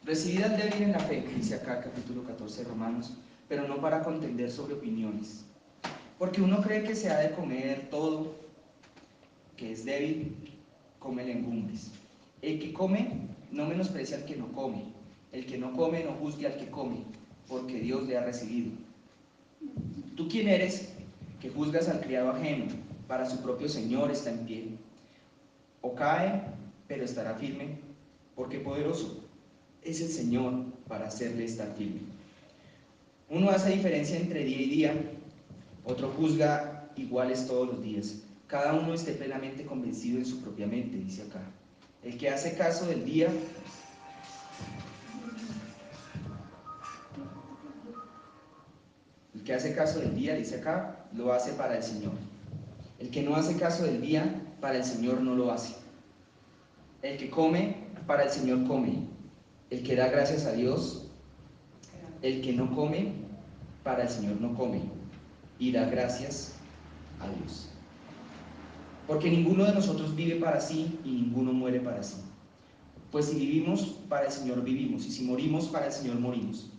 Recibid al débil en la fe, dice acá el capítulo 14 de Romanos, pero no para contender sobre opiniones. Porque uno cree que se ha de comer todo, que es débil, come legumbres. El que come no menosprecia al que no come. El que no come no juzgue al que come, porque Dios le ha recibido. ¿Tú quién eres que juzgas al criado ajeno? Para su propio Señor está en pie. O cae, pero estará firme, porque poderoso es el Señor para hacerle estar firme. Uno hace diferencia entre día y día, otro juzga iguales todos los días. Cada uno esté plenamente convencido en su propia mente, dice acá. El que hace caso del día, dice acá, lo hace para el Señor. El que no hace caso del día, para el Señor no lo hace. El que come, para el Señor come. El que da gracias a Dios, el que no come, para el Señor no come. Y da gracias a Dios. Porque ninguno de nosotros vive para sí y ninguno muere para sí. Pues si vivimos, para el Señor vivimos, y si morimos, para el Señor morimos.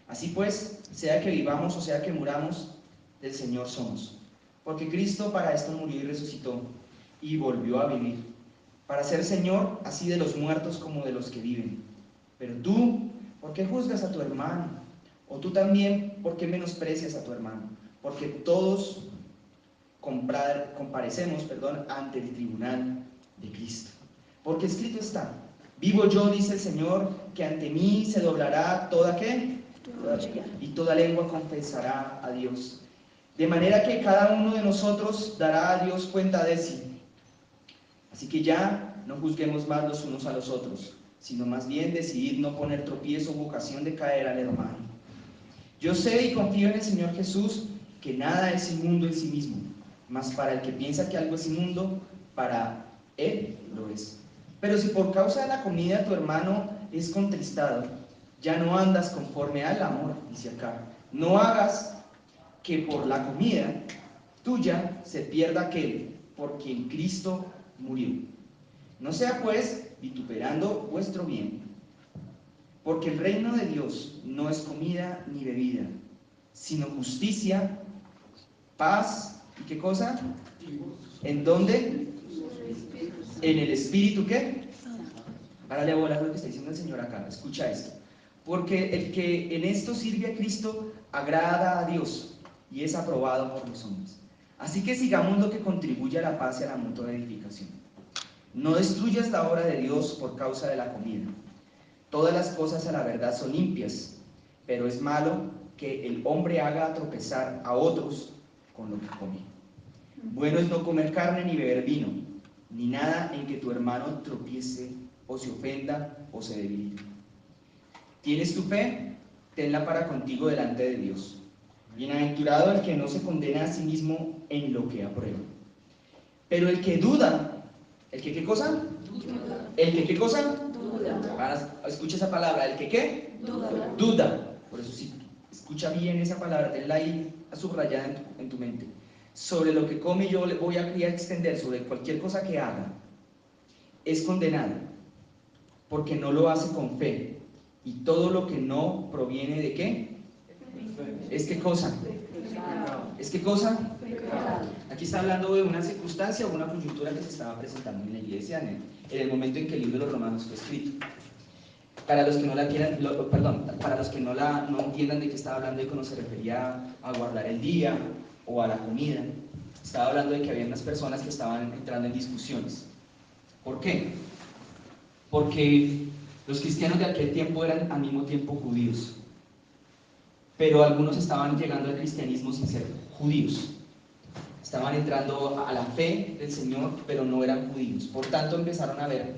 Así pues, sea que vivamos o sea que muramos, del Señor somos. Porque Cristo para esto murió y resucitó, y volvió a vivir, para ser Señor así de los muertos como de los que viven. Pero tú, ¿por qué juzgas a tu hermano? O tú también, ¿por qué menosprecias a tu hermano? Porque todos comparecemos ante el tribunal de Cristo. Porque escrito está: vivo yo, dice el Señor, que ante mí se doblará toda ¿qué? Y toda lengua confesará a Dios. De manera que cada uno de nosotros dará a Dios cuenta de sí. Así que ya no juzguemos más los unos a los otros, sino más bien decidir no poner tropiezo u ocasión de caer al hermano. Yo sé y confío en el Señor Jesús que nada es inmundo en sí mismo, mas para el que piensa que algo es inmundo, para él lo es. Pero si por causa de la comida tu hermano es contristado, ya no andas conforme al amor, dice acá. No hagas que por la comida tuya se pierda aquel por quien Cristo murió. No sea pues vituperando vuestro bien, porque el reino de Dios no es comida ni bebida, sino justicia, paz y ¿qué cosa? ¿En dónde? En el Espíritu ¿qué? Párale bola lo que está diciendo el Señor acá, escucha esto. Porque el que en esto sirve a Cristo agrada a Dios y es aprobado por los hombres. Así que sigamos lo que contribuye a la paz y a la mutua edificación. No destruyas la obra de Dios por causa de la comida. Todas las cosas a la verdad son limpias, pero es malo que el hombre haga tropezar a otros con lo que come. Bueno es no comer carne ni beber vino, ni nada en que tu hermano tropiece o se ofenda o se debilite. ¿Tienes tu fe? Tenla para contigo delante de Dios. Bienaventurado el que no se condena a sí mismo en lo que aprueba. Pero el que duda, ¿el que qué cosa? Duda. ¿El que qué cosa? Duda. Ahora escucha esa palabra, ¿el que qué? Duda. Duda. Por eso sí, escucha bien esa palabra, tenla ahí subrayada en tu mente. Sobre lo que come yo le voy a extender, sobre cualquier cosa que haga, es condenado, porque no lo hace con fe. Y todo lo que no proviene de ¿qué? ¿Es qué cosa? ¿Es qué cosa? Aquí está hablando de una circunstancia o una coyuntura que se estaba presentando en la iglesia en el momento en que el libro de los Romanos fue escrito. Para los que no la quieran, para los que no entiendan de qué estaba hablando y cuando se refería a guardar el día o a la comida, estaba hablando de que había unas personas que estaban entrando en discusiones. ¿Por qué? Porque los cristianos de aquel tiempo eran al mismo tiempo judíos, pero algunos estaban llegando al cristianismo sin ser judíos. Estaban entrando a la fe del Señor, pero no eran judíos. Por tanto, empezaron a haber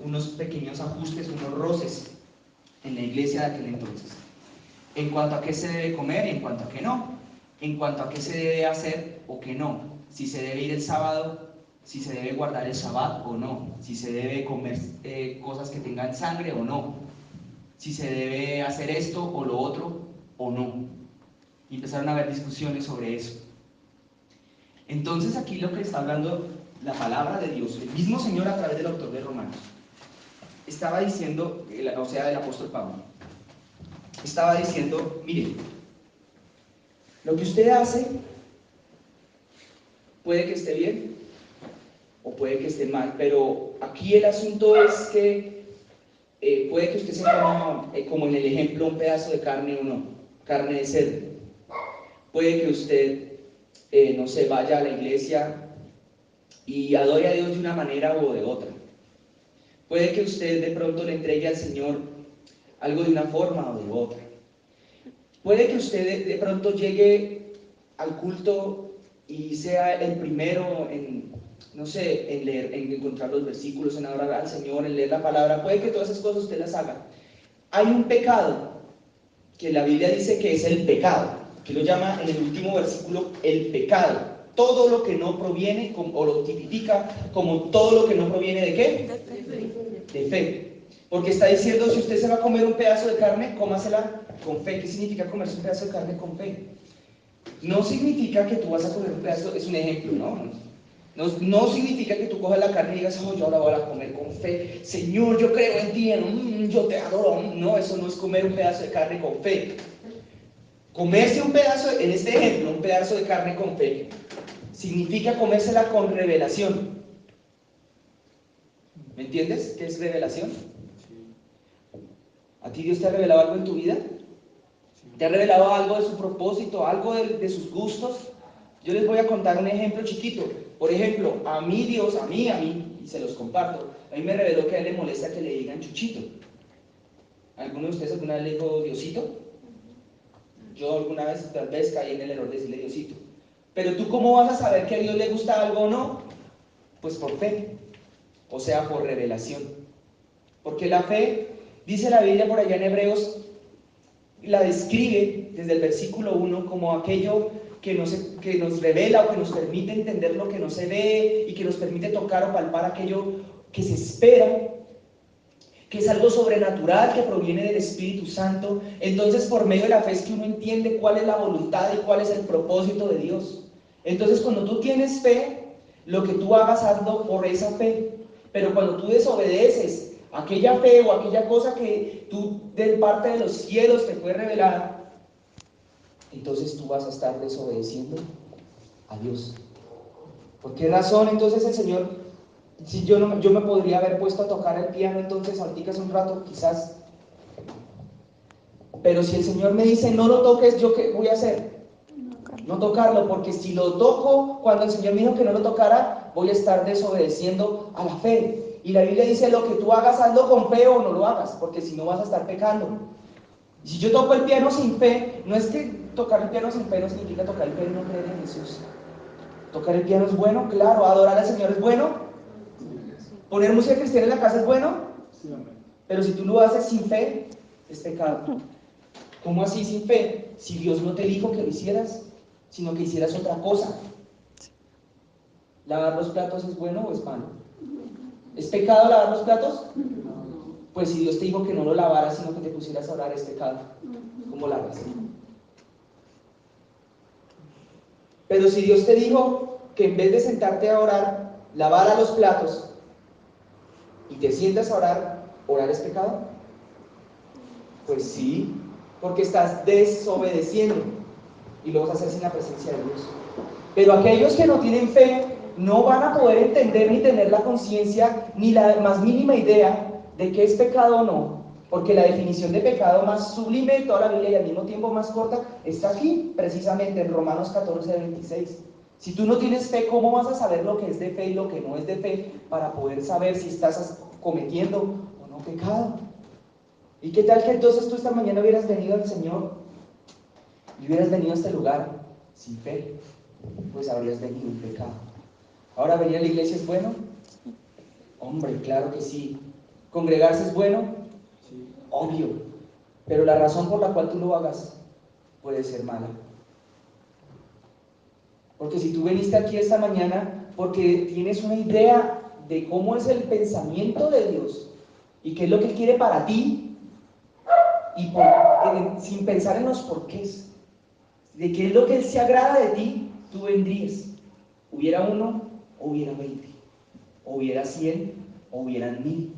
unos pequeños ajustes, unos roces en la iglesia de aquel entonces. En cuanto a qué se debe comer y en cuanto a qué no. En cuanto a qué se debe hacer o qué no. Si se debe ir el sábado, si se debe guardar el Shabbat o no. Si se debe comer cosas que tengan sangre o no. Si se debe hacer esto o lo otro o no. Y empezaron a haber discusiones sobre eso. Entonces aquí lo que está hablando la palabra de Dios, el mismo Señor a través del autor de Romanos, estaba diciendo, o sea, el apóstol Pablo, estaba diciendo, mire, lo que usted hace puede que esté bien o puede que esté mal, pero aquí el asunto es que puede que usted se coma, como en el ejemplo, un pedazo de carne o no, carne de cerdo. Puede que usted, no sé, vaya a la iglesia y adore a Dios de una manera o de otra. Puede que usted de pronto le entregue al Señor algo de una forma o de otra. Puede que usted de pronto llegue al culto y sea el primero en, no sé, en leer, en encontrar los versículos, en adorar al Señor, en leer la palabra. Puede que todas esas cosas usted las haga. Hay un pecado que la Biblia dice que es el pecado, que lo llama en el último versículo el pecado. Todo lo que no proviene, o lo tipifica como todo lo que no proviene ¿de qué? De fe. Porque está diciendo, si usted se va a comer un pedazo de carne, cómasela con fe. ¿Qué significa comerse un pedazo de carne con fe? No significa que tú vas a comer un pedazo, es un ejemplo, no significa que tú cojas la carne y digas, oh, yo ahora voy a comer con fe. Señor, yo creo en ti, yo te adoro. No, eso no es comer un pedazo de carne con fe. Comerse un pedazo, en este ejemplo, un pedazo de carne con fe, significa comérsela con revelación. ¿Me entiendes? ¿Qué es revelación? ¿A ti Dios te ha revelado algo en tu vida? ¿Te ha revelado algo de su propósito, algo de sus gustos? Yo les voy a contar un ejemplo chiquito. Por ejemplo, a mí Dios, a mí, y se los comparto, a mí me reveló que a él le molesta que le digan Chuchito. ¿Alguno de ustedes alguna vez le dijo Diosito? Yo alguna vez, tal vez, caí en el error de decirle Diosito. Pero tú, ¿cómo vas a saber que a Dios le gusta algo o no? Pues por fe, o sea, por revelación. Porque la fe, dice la Biblia por allá en Hebreos, la describe desde el versículo 1 como aquello que nos revela o que nos permite entender lo que no se ve y que nos permite tocar o palpar aquello que se espera, que es algo sobrenatural que proviene del Espíritu Santo. Entonces, por medio de la fe es que uno entiende cuál es la voluntad y cuál es el propósito de Dios. Entonces, cuando tú tienes fe, lo que tú hagas, hazlo por esa fe. Pero cuando tú desobedeces aquella fe o aquella cosa que tú de parte de los cielos te fue revelada, entonces tú vas a estar desobedeciendo a Dios. ¿Por qué razón entonces el Señor, si yo me podría haber puesto a tocar el piano entonces ahorita hace un rato quizás, pero si el Señor me dice no lo toques, ¿yo qué voy a hacer? No tocarlo, porque si lo toco, cuando el Señor me dijo que no lo tocara, voy a estar desobedeciendo a la fe. Y la Biblia dice, lo que tú hagas, hazlo con fe o no lo hagas, porque si no vas a estar pecando. Si yo toco el piano sin fe, no es que tocar el piano sin fe no significa tocar el piano y no creer en Jesús. Tocar el piano es bueno, claro. Adorar al Señor es bueno. Poner música cristiana en la casa es bueno. Pero si tú lo haces sin fe, es pecado. ¿Cómo así sin fe? Si Dios no te dijo que lo hicieras, sino que hicieras otra cosa. ¿Lavar los platos es bueno o es malo? ¿Es pecado lavar los platos? Pues si Dios te dijo que no lo lavaras, sino que te pusieras a orar, es pecado. ¿Cómo lo hagas? Pero si Dios te dijo que en vez de sentarte a orar, lavara los platos y te sientas a orar, ¿orar es pecado? Pues sí, porque estás desobedeciendo y lo vas a hacer sin la presencia de Dios. Pero aquellos que no tienen fe no van a poder entender ni tener la conciencia ni la más mínima idea de qué es pecado o no, porque la definición de pecado más sublime de toda la Biblia y al mismo tiempo más corta está aquí, precisamente en Romanos 14:26. Si tú no tienes fe, ¿cómo vas a saber lo que es de fe y lo que no es de fe para poder saber si estás cometiendo o no pecado? ¿Y qué tal que entonces tú esta mañana hubieras venido al Señor y hubieras venido a este lugar sin fe? Pues habrías venido en pecado. Ahora, ¿venir a la iglesia es bueno? Hombre, claro que sí. ¿Congregarse es bueno? Sí. Obvio. Pero la razón por la cual tú lo hagas puede ser mala. Porque si tú viniste aquí esta mañana porque tienes una idea de cómo es el pensamiento de Dios y qué es lo que Él quiere para ti, y sin pensar en los porqués, de qué es lo que Él se agrada de ti, tú vendrías. Hubiera 1 o hubiera 20, o hubiera 100 o hubieran 1000.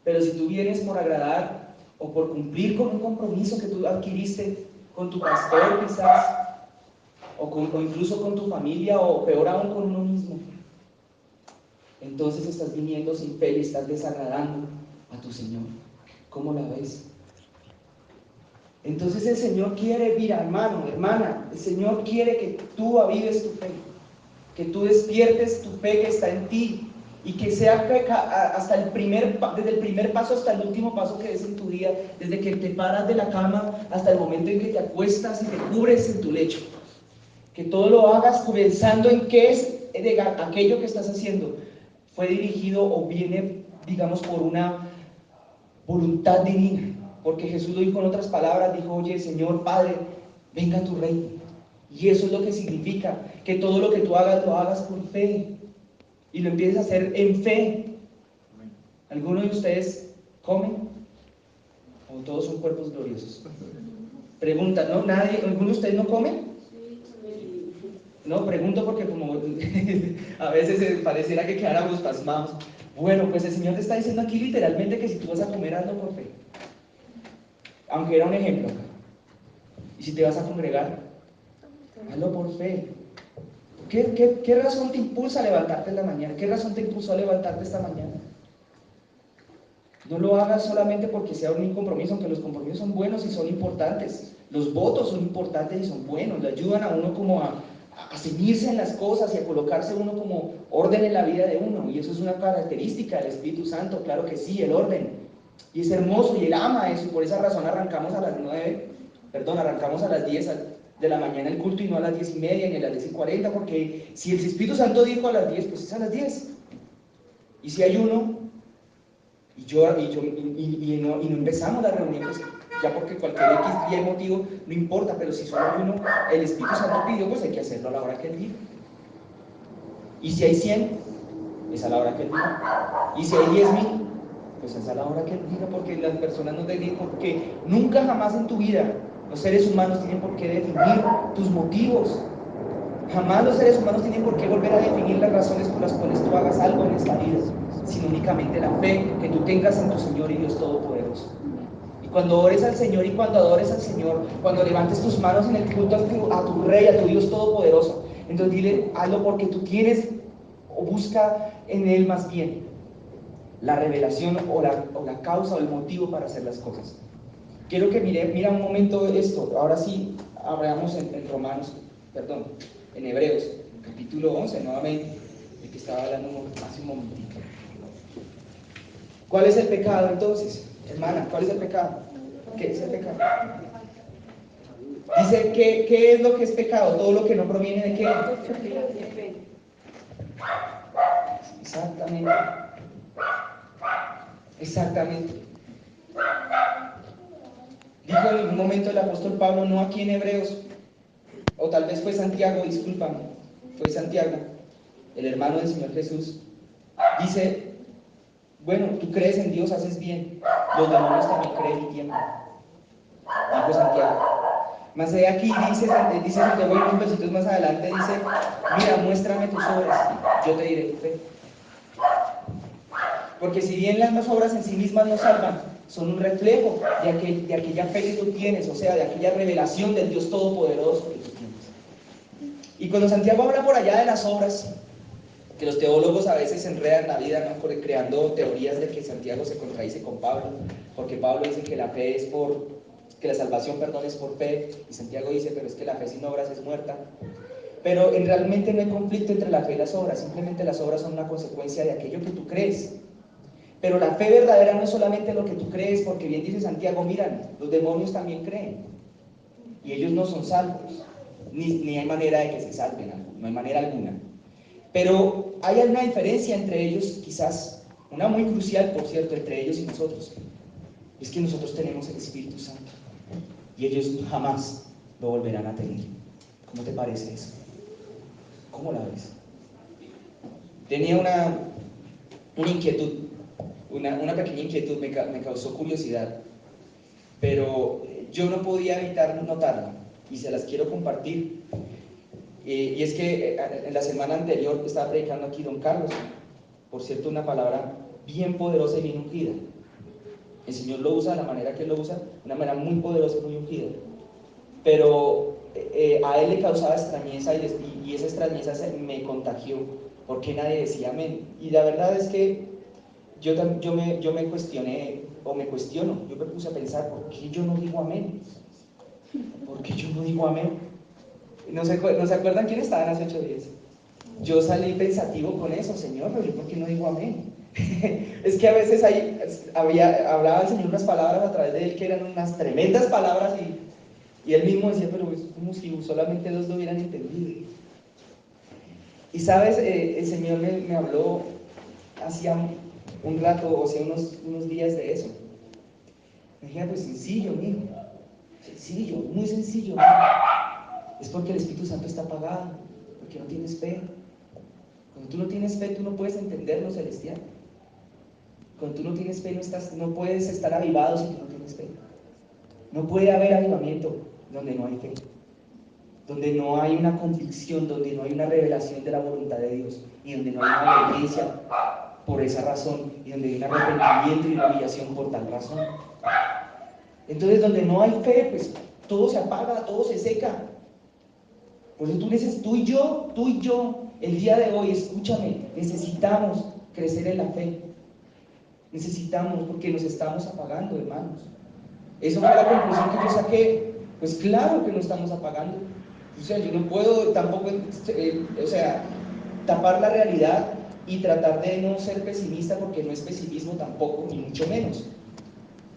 Pero si tú vienes por agradar o por cumplir con un compromiso que tú adquiriste con tu pastor quizás, o incluso con tu familia, o peor aún con uno mismo, entonces estás viniendo sin fe y estás desagradando a tu Señor. ¿Cómo la ves? Entonces el Señor quiere, mira, hermano, hermana, el Señor quiere que tú avives tu fe, que tú despiertes tu fe que está en ti, y que sea hasta desde el primer paso hasta el último paso que des en tu día, desde que te paras de la cama hasta el momento en que te acuestas y te cubres en tu lecho, que todo lo hagas pensando en qué es de aquello que estás haciendo fue dirigido o viene, digamos, por una voluntad divina. Porque Jesús lo dijo en otras palabras, dijo: oye, Señor Padre, venga tu reino. Y eso es lo que significa, que todo lo que tú hagas, lo hagas por fe. Y lo empieces a hacer en fe. ¿Alguno de ustedes comen? ¿O todos son cuerpos gloriosos? Pregunta, ¿no? ¿Nadie? ¿Alguno de ustedes no come? No, pregunto porque como a veces pareciera que quedáramos pasmados. Bueno, pues el Señor te está diciendo aquí literalmente que si tú vas a comer, hazlo por fe. Aunque era un ejemplo. Y si te vas a congregar, hazlo por fe. ¿Qué razón te impulsa a levantarte en la mañana? ¿Qué razón te impulsó a levantarte esta mañana? No lo hagas solamente porque sea un compromiso, aunque los compromisos son buenos y son importantes. Los votos son importantes y son buenos, le ayudan a uno como a ceñirse en las cosas y a colocarse uno como orden en la vida de uno. Y eso es una característica del Espíritu Santo, claro que sí, el orden. Y es hermoso y Él ama eso, y por esa razón arrancamos a las 10 de la mañana el culto y no a las 10:30 ni a las 10:40, porque si el Espíritu Santo dijo a las 10, pues es a las 10. Y si hay uno, y no empezamos la reunión, pues ya porque cualquier X día y motivo, no importa, pero si solo hay uno, el Espíritu Santo pidió, pues hay que hacerlo a la hora que Él diga. Y si hay 100, es a la hora que Él diga. Y si hay 10,000, pues es a la hora que Él diga, porque las personas no te dicen, porque nunca jamás en tu vida los seres humanos tienen por qué definir tus motivos. Jamás los seres humanos tienen por qué volver a definir las razones por las cuales tú hagas algo en esta vida, sino únicamente la fe que tú tengas en tu Señor y Dios Todopoderoso. Y cuando ores al Señor y cuando adores al Señor, cuando levantes tus manos en el culto a tu Rey, a tu Dios Todopoderoso, entonces dile, hazlo porque tú tienes, o busca en Él más bien la revelación o la causa o el motivo para hacer las cosas. Quiero que mira un momento esto. Ahora sí, abramos en Hebreos, capítulo 11, nuevamente, el que estaba hablando hace un momentito. ¿Cuál es el pecado entonces? Hermana, ¿cuál es el pecado? ¿Qué es el pecado? Dice, ¿qué es lo que es pecado? Todo lo que no proviene de qué. Exactamente. Exactamente. Dijo en algún momento el apóstol Pablo, no aquí en Hebreos, o tal vez fue Santiago, discúlpame, fue Santiago, el hermano del Señor Jesús. Dice, bueno, tú crees en Dios, haces bien, los demonios también creen y tiemblan. Dijo Santiago. Más allá aquí dice Santiago, unos versitos más adelante, dice, mira, muéstrame tus obras, yo te diré tu fe. Porque si bien las obras en sí mismas no salvan, son un reflejo de aquella fe que tú tienes, o sea, de aquella revelación del Dios Todopoderoso que tú tienes. Y cuando Santiago habla por allá de las obras, que los teólogos a veces enredan la vida, ¿no?, creando teorías de que Santiago se contradice con Pablo, porque Pablo dice que la salvación, es por fe, y Santiago dice, pero es que la fe sin obras es muerta. Pero realmente no hay conflicto entre la fe y las obras, simplemente las obras son una consecuencia de aquello que tú crees. Pero la fe verdadera no es solamente lo que tú crees, porque bien dice Santiago, miran, los demonios también creen, y ellos no son salvos, ni hay manera de que se salven, no hay manera alguna. Pero hay una diferencia entre ellos, quizás, una muy crucial, por cierto, entre ellos y nosotros. Es que nosotros tenemos el Espíritu Santo, y ellos jamás lo volverán a tener. ¿Cómo te parece eso? ¿Cómo la ves? Tenía una inquietud, una pequeña inquietud, me causó curiosidad, pero yo no podía evitar notarla, y se las quiero compartir. Y es que en la semana anterior estaba predicando aquí don Carlos, por cierto, una palabra bien poderosa y bien ungida. El Señor lo usa de la manera que Él lo usa, de una manera muy poderosa, muy ungida. Pero a Él le causaba extrañeza y esa extrañeza me contagió, porque nadie decía amén. Y la verdad es que yo me cuestioné, o me cuestiono, yo me puse a pensar, ¿por qué yo no digo amén? ¿Por qué yo no digo amén? ¿No se acuerdan quién estaban hace 8 días? Yo salí pensativo con eso, Señor, pero ¿por qué no digo amén? Es que a veces hablaba el Señor unas palabras a través de Él que eran unas tremendas palabras y Él mismo decía, pero es como si solamente 2 lo hubieran entendido. Y sabes, el Señor me habló hacía un rato, o sea, unos días de eso. Me dije, pues sencillo, mijo. Sencillo, muy sencillo, mijo. Es porque el Espíritu Santo está apagado, porque no tienes fe. Cuando tú no tienes fe, tú no puedes entender lo celestial. Cuando tú no tienes fe, no puedes estar avivado si tú no tienes fe. No puede haber avivamiento donde no hay fe, donde no hay una convicción, donde no hay una revelación de la voluntad de Dios y donde no hay una obediencia por esa razón y donde hay un arrepentimiento y una humillación por tal razón. Entonces, donde no hay fe, pues todo se apaga, todo se seca. Por eso tú y yo, el día de hoy, escúchame, necesitamos crecer en la fe. Necesitamos, porque nos estamos apagando, hermanos. Eso fue la conclusión que yo saqué. Pues claro que no estamos apagando. O sea, yo no puedo tampoco, tapar la realidad y tratar de no ser pesimista, porque no es pesimismo tampoco, ni mucho menos.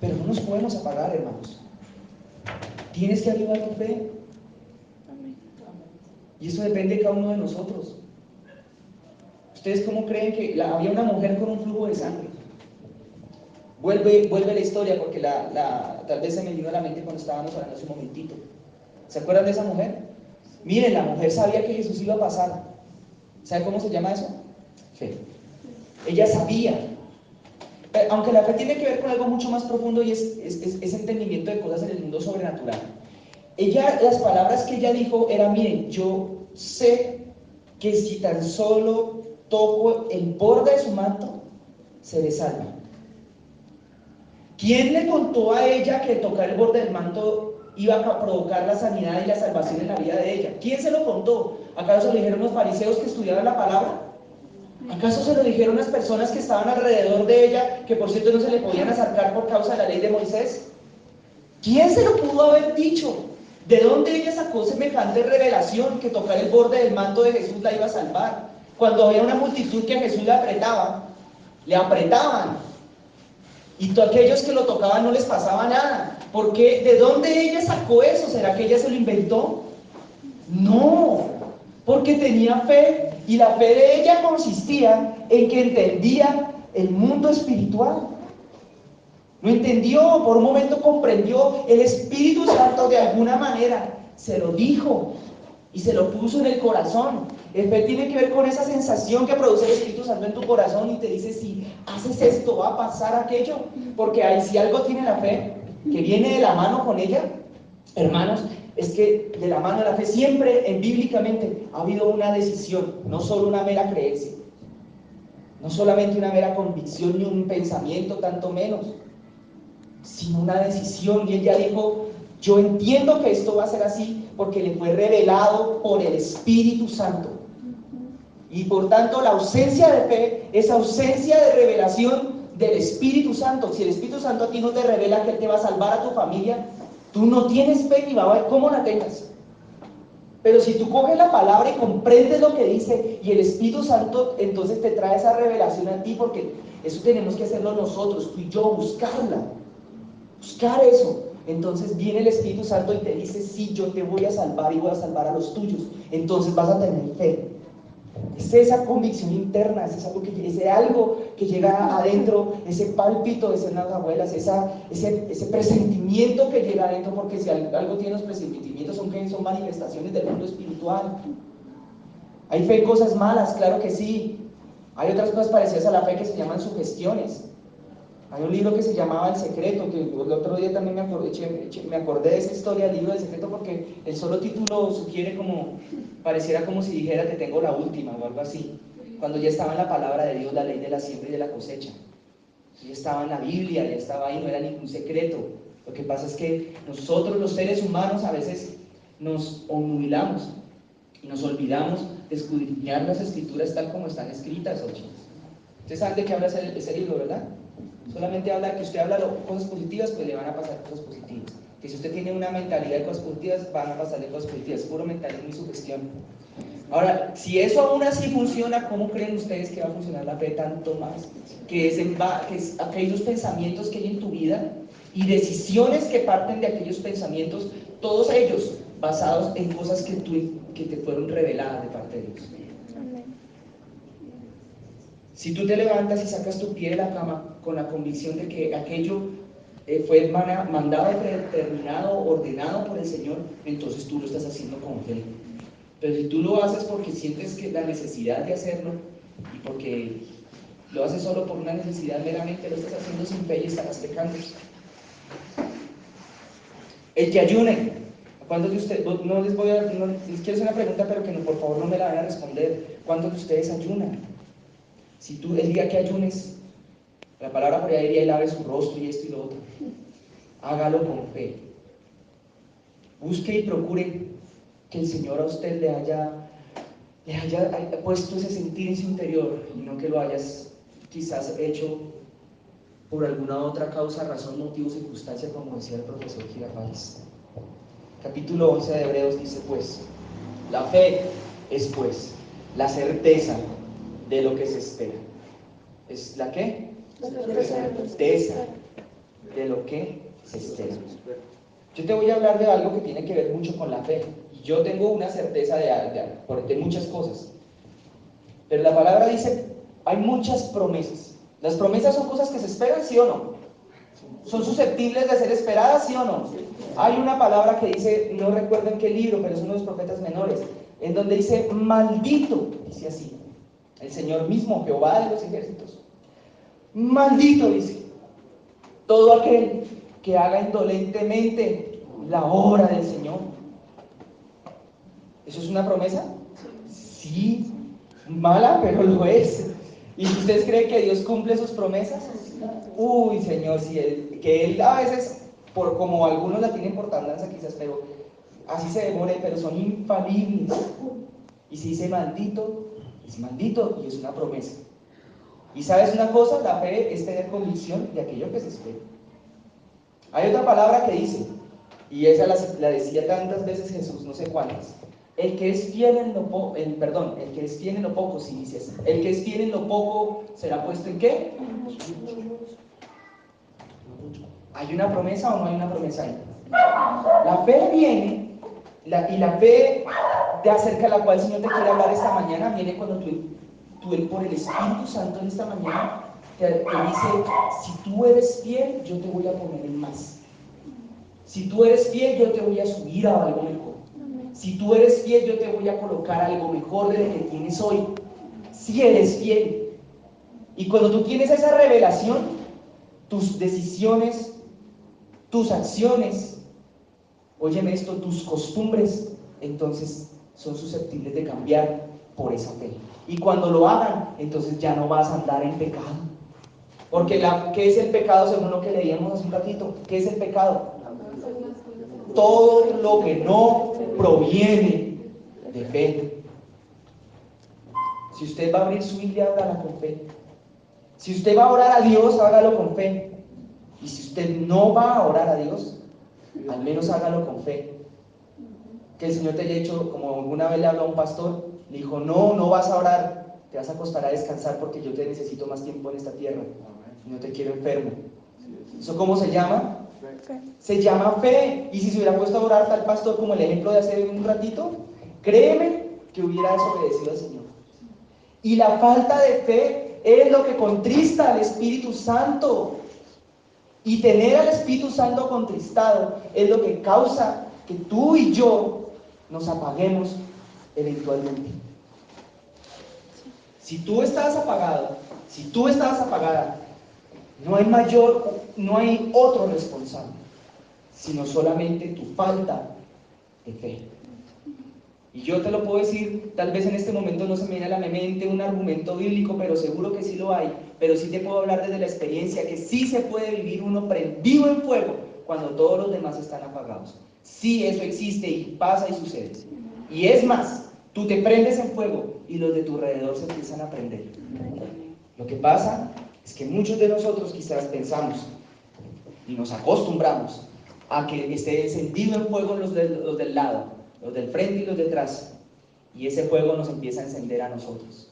Pero no nos podemos apagar, hermanos. Tienes que avivar tu fe. Y eso depende de cada uno de nosotros. ¿Ustedes cómo creen que había una mujer con un flujo de sangre? Vuelve la historia, porque tal vez se me vino a la mente cuando estábamos hablando hace un momentito. ¿Se acuerdan de esa mujer? Miren, la mujer sabía que Jesús iba a pasar. ¿Sabe cómo se llama eso? Fe. Ella sabía. Aunque la fe tiene que ver con algo mucho más profundo y es entendimiento de cosas en el mundo sobrenatural. Las palabras que ella dijo eran, miren, yo sé que si tan solo toco el borde de su manto, seré salva. ¿Quién le contó a ella que tocar el borde del manto iba a provocar la sanidad y la salvación en la vida de ella? ¿Quién se lo contó? ¿Acaso se lo dijeron los fariseos que estudiaban la palabra? ¿Acaso se lo dijeron las personas que estaban alrededor de ella, que por cierto no se le podían acercar por causa de la ley de Moisés? ¿Quién se lo pudo haber dicho? ¿De dónde ella sacó semejante revelación que tocar el borde del manto de Jesús la iba a salvar? Cuando había una multitud que a Jesús le apretaban. Y todos aquellos que lo tocaban no les pasaba nada. ¿Por qué? ¿De dónde ella sacó eso? ¿Será que ella se lo inventó? No, porque tenía fe. Y la fe de ella consistía en que entendía el mundo espiritual. Lo entendió, por un momento comprendió. El Espíritu Santo de alguna manera se lo dijo y se lo puso en el corazón. El fe tiene que ver con esa sensación que produce el Espíritu Santo en tu corazón y te dice, si haces esto va a pasar aquello. Porque si algo tiene la fe, que viene de la mano con ella, hermanos, es que de la mano de la fe siempre, bíblicamente, ha habido una decisión, no solo una mera creencia, no solamente una mera convicción ni un pensamiento, tanto menos, sino una decisión. Y ella dijo, yo entiendo que esto va a ser así porque le fue revelado por el Espíritu Santo. Y por tanto la ausencia de fe es ausencia de revelación del Espíritu Santo. Si el Espíritu Santo a ti no te revela que Él te va a salvar a tu familia, tú no tienes fe ni va a ver cómo la tengas. Pero si tú coges la palabra y comprendes lo que dice y el Espíritu Santo entonces te trae esa revelación a ti, porque eso tenemos que hacerlo nosotros, tú y yo, buscar eso. Entonces viene el Espíritu Santo y te dice, sí, yo te voy a salvar y voy a salvar a los tuyos. Entonces vas a tener fe. Es esa convicción interna, ese algo que llega adentro, ese pálpito de ser las abuelas, ese presentimiento que llega adentro, porque si algo tiene los presentimientos son manifestaciones del mundo espiritual. Hay fe en cosas malas, claro que sí. Hay otras cosas parecidas a la fe que se llaman sugestiones. Hay un libro que se llamaba El Secreto, que el otro día también me acordé de esa historia, el libro del secreto, porque el solo título sugiere pareciera como si dijera que tengo la última o algo así, cuando ya estaba en la palabra de Dios la ley de la siembra y de la cosecha. Ya estaba en la Biblia, ya estaba ahí, no era ningún secreto. Lo que pasa es que nosotros los seres humanos a veces nos obnubilamos y nos olvidamos de escudriñar las escrituras tal como están escritas, ochos. Ustedes saben de qué habla ese libro, ¿verdad? Solamente habla que usted habla cosas positivas, pues le van a pasar cosas positivas. Que si usted tiene una mentalidad de cosas positivas, van a pasarle cosas positivas. Puro mentalismo y sugestión. Ahora, si eso aún así funciona, ¿cómo creen ustedes que va a funcionar la fe tanto más? Que es aquellos pensamientos que hay en tu vida y decisiones que parten de aquellos pensamientos, todos ellos basados en cosas que te fueron reveladas de parte de Dios. Si tú te levantas y sacas tu pie de la cama con la convicción de que aquello fue mandado, predeterminado, ordenado por el Señor, entonces tú lo estás haciendo con fe. Pero si tú lo haces porque sientes que la necesidad de hacerlo y porque lo haces solo por una necesidad meramente, lo estás haciendo sin fe y estarás pecando. El que ayune. ¿Cuántos de ustedes? No les quiero hacer una pregunta, pero que no, por favor no me la van a responder. ¿Cuántos de ustedes ayunan? Si tú el día que ayunes, la palabra por ahí diría y lave su rostro y esto y lo otro, hágalo con fe. Busque y procure que el Señor a usted le haya puesto ese sentir en su interior y no que lo hayas quizás hecho por alguna otra causa, razón, motivo, circunstancia, como decía el profesor Girafales. Capítulo 11 de Hebreos dice pues, la fe es pues la certeza de lo que se espera. ¿Es la qué? La certeza de lo que se espera. Yo te voy a hablar de algo que tiene que ver mucho con la fe. Y yo tengo una certeza de muchas cosas. Pero la palabra dice, hay muchas promesas. ¿Las promesas son cosas que se esperan, sí o no? ¿Son susceptibles de ser esperadas, sí o no? Hay una palabra que dice, no recuerdo en qué libro, pero es uno de los profetas menores, en donde dice, maldito, dice así, el Señor mismo, Jehová de los ejércitos. Maldito, dice, todo aquel que haga indolentemente la obra del Señor. ¿Eso es una promesa? Sí, mala, pero lo es. ¿Y ustedes creen que Dios cumple sus promesas? Uy, Señor, sí, que Él a veces, como algunos la tienen por tardanza quizás, pero así se demore, pero son infalibles. Y si dice maldito, es maldito y es una promesa. Y sabes una cosa, la fe es tener convicción de aquello que se espera. Hay otra palabra que dice, y esa la decía tantas veces Jesús, no sé cuántas. El que es fiel en lo poco, el que es fiel en lo poco, sí dice así. El que es fiel en lo poco será puesto en ¿qué? ¿Hay una promesa o no hay una promesa ahí? La fe viene, y la fe de acerca de la cual el Señor te quiere hablar esta mañana, viene cuando tú por el Espíritu Santo en esta mañana te dice, si tú eres fiel, yo te voy a poner en más. Si tú eres fiel, yo te voy a subir a algo mejor. Si tú eres fiel, yo te voy a colocar algo mejor de lo que tienes hoy. Si eres fiel. Y cuando tú tienes esa revelación, tus decisiones, tus acciones, óyeme esto, tus costumbres, entonces son susceptibles de cambiar por esa fe. Y cuando lo hagan, entonces ya no vas a andar en pecado. Porque ¿qué es el pecado según lo que leíamos hace un ratito? ¿Qué es el pecado? Todo lo que no proviene de fe. Si usted va a abrir su Biblia, hágala con fe. Si usted va a orar a Dios, hágalo con fe. Y si usted no va a orar a Dios, al menos hágalo con fe. Que el Señor te haya hecho, como alguna vez le habló a un pastor, le dijo, no vas a orar, te vas a acostar a descansar porque yo te necesito más tiempo en esta tierra. No te quiero enfermo. ¿Eso cómo se llama? Fe. Se llama fe. Y si se hubiera puesto a orar tal pastor como el ejemplo de hace un ratito, créeme que hubiera desobedecido al Señor. Y la falta de fe es lo que contrista al Espíritu Santo. Y tener al Espíritu Santo contristado es lo que causa que tú y yo nos apaguemos eventualmente. Si tú estás apagado, si tú estás apagada, no hay otro responsable, sino solamente tu falta de fe. Y yo te lo puedo decir, tal vez en este momento no se me viene a la mente un argumento bíblico, pero seguro que sí lo hay. Pero sí te puedo hablar desde la experiencia que sí se puede vivir uno prendido en fuego cuando todos los demás están apagados. Sí, eso existe y pasa y sucede. Y es más, tú te prendes en fuego y los de tu alrededor se empiezan a prender. Lo que pasa es que muchos de nosotros quizás pensamos y nos acostumbramos a que esté encendido en fuego los del lado, los del frente y los detrás, y ese fuego nos empieza a encender a nosotros.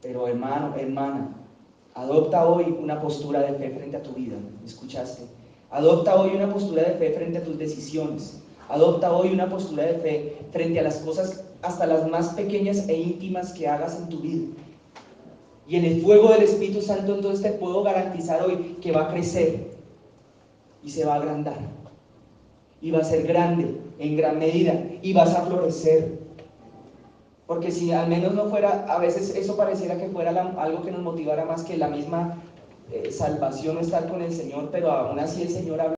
Pero hermano, hermana, adopta hoy una postura de fe frente a tu vida. ¿Escuchaste? Adopta hoy una postura de fe frente a tus decisiones. Adopta hoy una postura de fe frente a las cosas, hasta las más pequeñas e íntimas que hagas en tu vida. Y en el fuego del Espíritu Santo, entonces te puedo garantizar hoy que va a crecer y se va a agrandar. Y va a ser grande en gran medida y vas a florecer. Porque si al menos no fuera, a veces eso pareciera que fuera algo que nos motivara más que la misma salvación o estar con el Señor, pero aún así el Señor habla.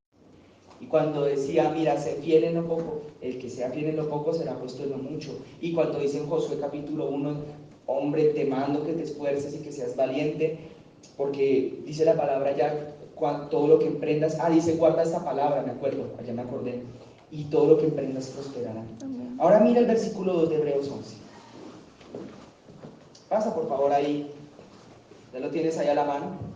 Y cuando decía, mira, sé fiel en lo poco, el que sea fiel en lo poco será puesto en lo mucho. Y cuando dice en Josué capítulo 1, hombre, te mando que te esfuerces y que seas valiente, porque dice la palabra ya, todo lo que emprendas, dice, guarda esta palabra, me acuerdo, allá me acordé, y todo lo que emprendas prosperará. Amén. Ahora mira el versículo 2 de Hebreos 11. Pasa por favor ahí, ¿ya lo tienes ahí a la mano?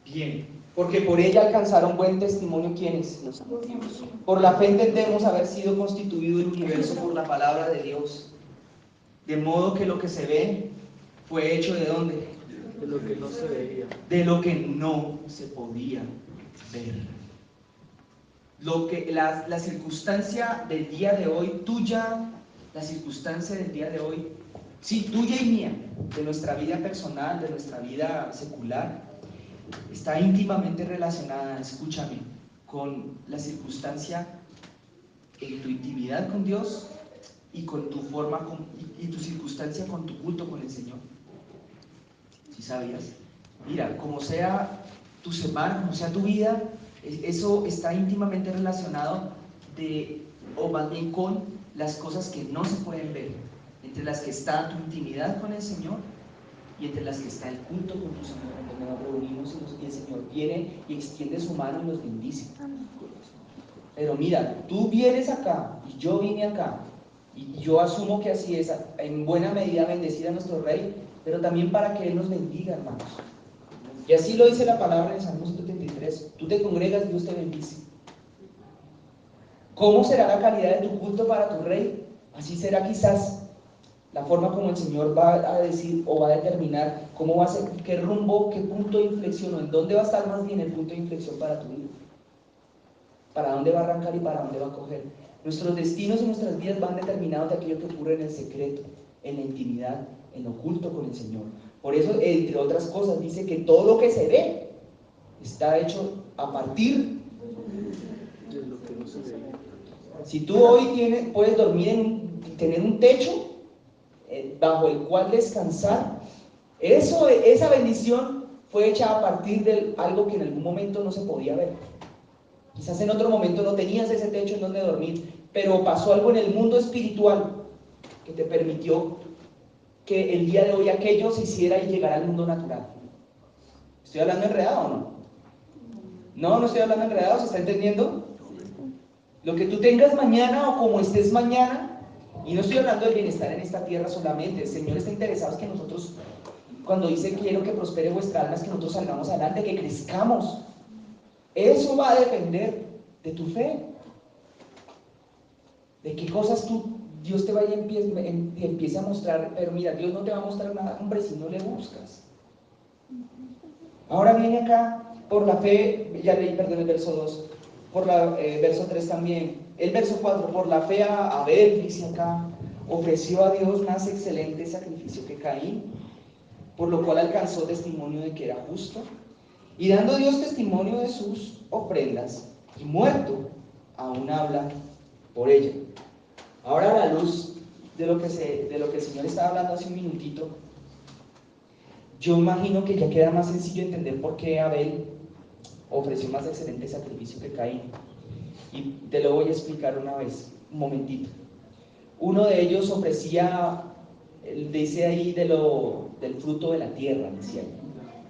Bien, porque por ella alcanzaron buen testimonio ¿quiénes? Los antiguos. Por la fe entendemos haber sido constituido el universo por la palabra de Dios, de modo que lo que se ve fue hecho ¿de dónde? De lo que no se veía. De lo que no se podía ver. La circunstancia del día de hoy, tuya, la circunstancia del día de hoy, sí, tuya y mía, de nuestra vida personal, de nuestra vida secular, está íntimamente relacionada, escúchame, con la circunstancia en tu intimidad con Dios y con tu forma y tu circunstancia con tu culto con el Señor. ¿Sí sabías? Mira, como sea tu semana, como sea tu vida, eso está íntimamente relacionado o más bien con las cosas que no se pueden ver, entre las que está tu intimidad con el Señor y entre las que está el culto con tu Señor, donde nos reunimos y el Señor viene y extiende su mano y nos bendice. Pero mira, tú vienes acá y yo vine acá, y yo asumo que así es, en buena medida bendecir a nuestro Rey, pero también para que Él nos bendiga, hermanos. Y así lo dice la palabra en Salmo 133. Tú te congregas, Dios te bendice. ¿Cómo será la calidad de tu culto para tu Rey? Así será quizás la forma como el Señor va a decir o va a determinar cómo va a ser, qué rumbo, qué punto de inflexión, o en dónde va a estar más bien el punto de inflexión para tu vida. Para dónde va a arrancar y para dónde va a coger. Nuestros destinos y nuestras vidas van determinados de aquello que ocurre en el secreto, en la intimidad, en lo oculto con el Señor. Por eso, entre otras cosas, dice que todo lo que se ve está hecho a partir de lo que no se ve. Si tú hoy puedes dormir tener un techo bajo el cual descansar, esa bendición fue hecha a partir de algo que en algún momento no se podía ver. Quizás en otro momento no tenías ese techo en donde dormir, pero pasó algo en el mundo espiritual que te permitió que el día de hoy aquello se hiciera y llegara al mundo natural. ¿Estoy hablando enredado o no? No estoy hablando enredado, ¿se está entendiendo? Lo que tú tengas mañana o como estés mañana, y no estoy hablando del bienestar en esta tierra solamente, el Señor está interesado en que nosotros, cuando dice quiero que prospere vuestra alma, es que nosotros salgamos adelante, que crezcamos. Eso va a depender de tu fe, de qué cosas Dios te vaya y empiece a mostrar. Pero mira, Dios no te va a mostrar nada, hombre, si no le buscas. Ahora viene acá, por la fe, ya leí, perdón, el verso 2, verso 3 también, el verso 4, por la fe a Abel, dice acá, ofreció a Dios más excelente sacrificio que Caín, por lo cual alcanzó testimonio de que era justo, y dando Dios testimonio de sus ofrendas, y muerto, aún habla por ella. Ahora, a la luz de lo que el Señor estaba hablando hace un minutito, yo imagino que ya queda más sencillo entender por qué Abel ofreció más excelente sacrificio que Caín. Y te lo voy a explicar una vez. un momentito. Uno de ellos ofrecía, dice ahí, del fruto de la tierra, decía ahí.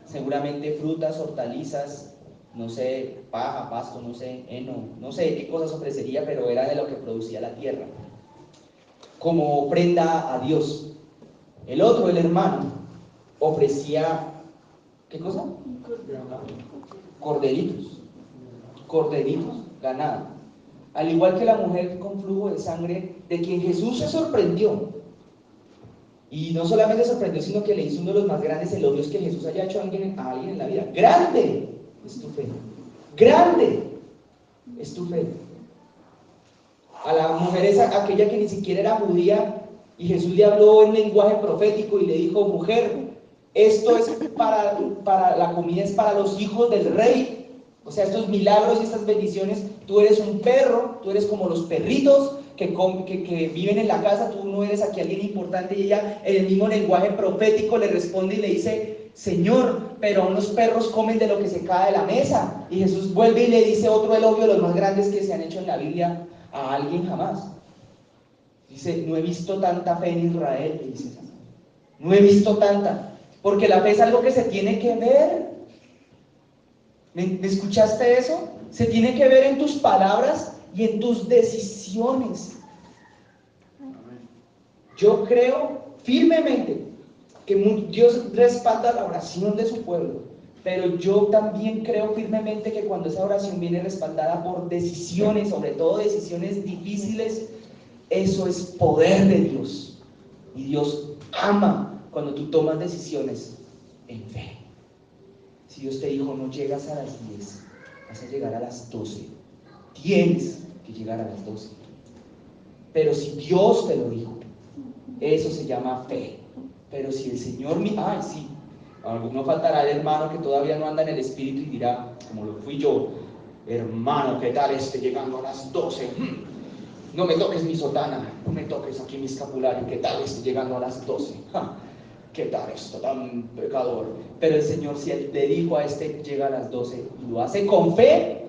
Seguramente frutas, hortalizas, no sé, paja, pasto, no sé, heno, no sé qué cosas ofrecería, pero era de lo que producía la tierra, como ofrenda a Dios. El otro, el hermano, ofrecía, ¿qué cosa? Corderitos, ganado. Al igual que la mujer con flujo de sangre, de quien Jesús se sorprendió. Y no solamente sorprendió, sino que le hizo uno de los más grandes elogios que Jesús haya hecho a alguien en la vida. ¡Grande es tu fe! ¡Grande es tu fe! A la mujer esa, aquella que ni siquiera era judía, y Jesús le habló en lenguaje profético y le dijo: mujer, esto es para la comida, es para los hijos del rey. O sea, estos milagros y estas bendiciones, tú eres un perro, tú eres como los perritos que viven en la casa, tú no eres aquí alguien importante. Y ella, en el mismo lenguaje profético, le responde y le dice: Señor, pero aún los perros comen de lo que se cae de la mesa. Y Jesús vuelve y le dice otro elogio de los más grandes que se han hecho en la Biblia a alguien jamás. Dice: no he visto tanta fe en Israel, le dice. No he visto tanta, porque la fe es algo que se tiene que ver. ¿Me escuchaste eso? Se tiene que ver en tus palabras y en tus decisiones. Yo creo firmemente que Dios respalda la oración de su pueblo, pero yo también creo firmemente que cuando esa oración viene respaldada por decisiones, sobre todo decisiones difíciles, eso es poder de Dios. Y Dios ama cuando tú tomas decisiones en fe. Si Dios te dijo: no llegas a las 10, vas a llegar a las 12. Tienes que llegar a las 12. Pero si Dios te lo dijo, eso se llama fe. Pero si el Señor ay, sí, no faltará el hermano que todavía no anda en el Espíritu y dirá, como lo fui yo: hermano, ¿qué tal llegando a las 12? No me toques mi sotana, no me toques aquí mi escapulario, ¿qué tal llegando a las 12? ¿Qué tal esto tan pecador? Pero el Señor, si Él te dijo a llega a las 12 y lo hace con fe,